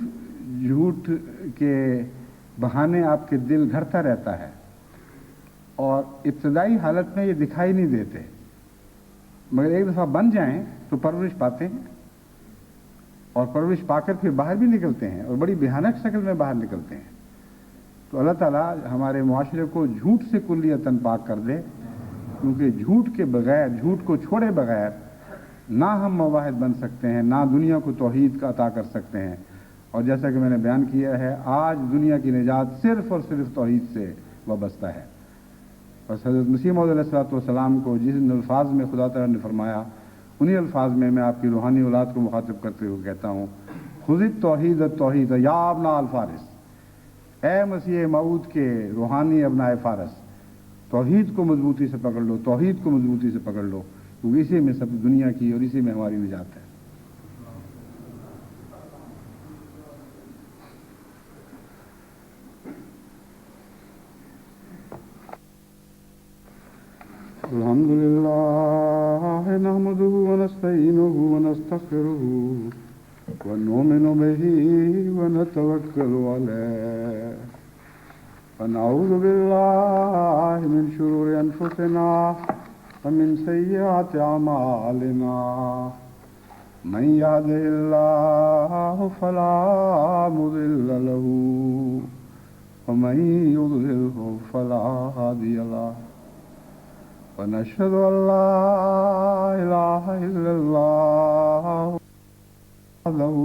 झूठ के बहाने आपके दिल घड़ता रहता है और इब्तदाई हालत में ये दिखाई नहीं देते, मगर एक दफ़ा बन जाएं तो परवरिश पाते हैं और परवरिश पाकर फिर बाहर भी निकलते हैं और बड़ी भयानक शक्ल में बाहर निकलते हैं। तो अल्लाह ताला हमारे मुआशरे को झूठ से कुल्लियतन पाक कर दे, क्योंकि झूठ के बगैर, झूठ को छोड़े बगैर ना हम मुवाहिद बन सकते हैं, ना दुनिया को तौहीद का अता कर सकते हैं। और जैसा कि मैंने बयान किया है, आज दुनिया की निजात सिर्फ़ और सिर्फ तौहीद से वाबस्ता है। और हज़रत मसीह मौऊद अलैहिस्सलाम को जिन अल्फाज में खुदा ताला ने फरमाया, उन्हीं अल्फाज में मैं आपकी रूहानी औलाद को मुखातिब करते हुए कहता हूँ, खुज़ित तौहीद तौहीद या अब्ना अल फारिस, ए मसीह मऊद के रूहानी अब्नाए फारस, तौहीद को मजबूती से पकड़ लो, तौहीद को मजबूती से पकड़ लो, क्योंकि इसी में सब दुनिया की और इसी में हमारी निजात है। الحمد لله نحمده ونستعينه ونستغفره ونؤمن به ونتوكل عليه ونعوذ بالله من شرور أنفسنا ومن سيئات أعمالنا من يهده الله فلا مضل له ومن يضلله فلا هادي له ونشهد أن لا إله إلا الله وحده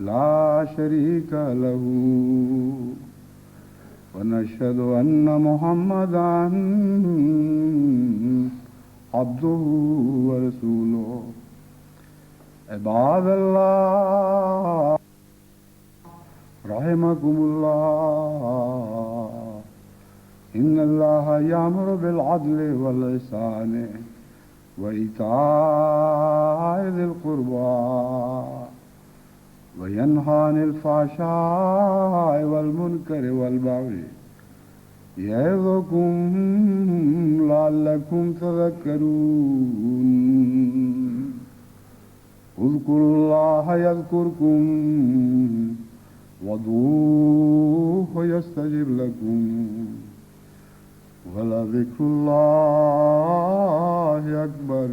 لا شريك له ونشهد أن محمدا عبده ورسوله عباد الله رحمكم الله إن الله يأمر بالعدل والإحسان وإيتاء ذي القربى وينهى عن الفحشاء والمنكر والبغي يعظكم لعلكم تذكرون اذكروا الله يذكركم وادعوه يستجب لكم ولذكر الله أكبر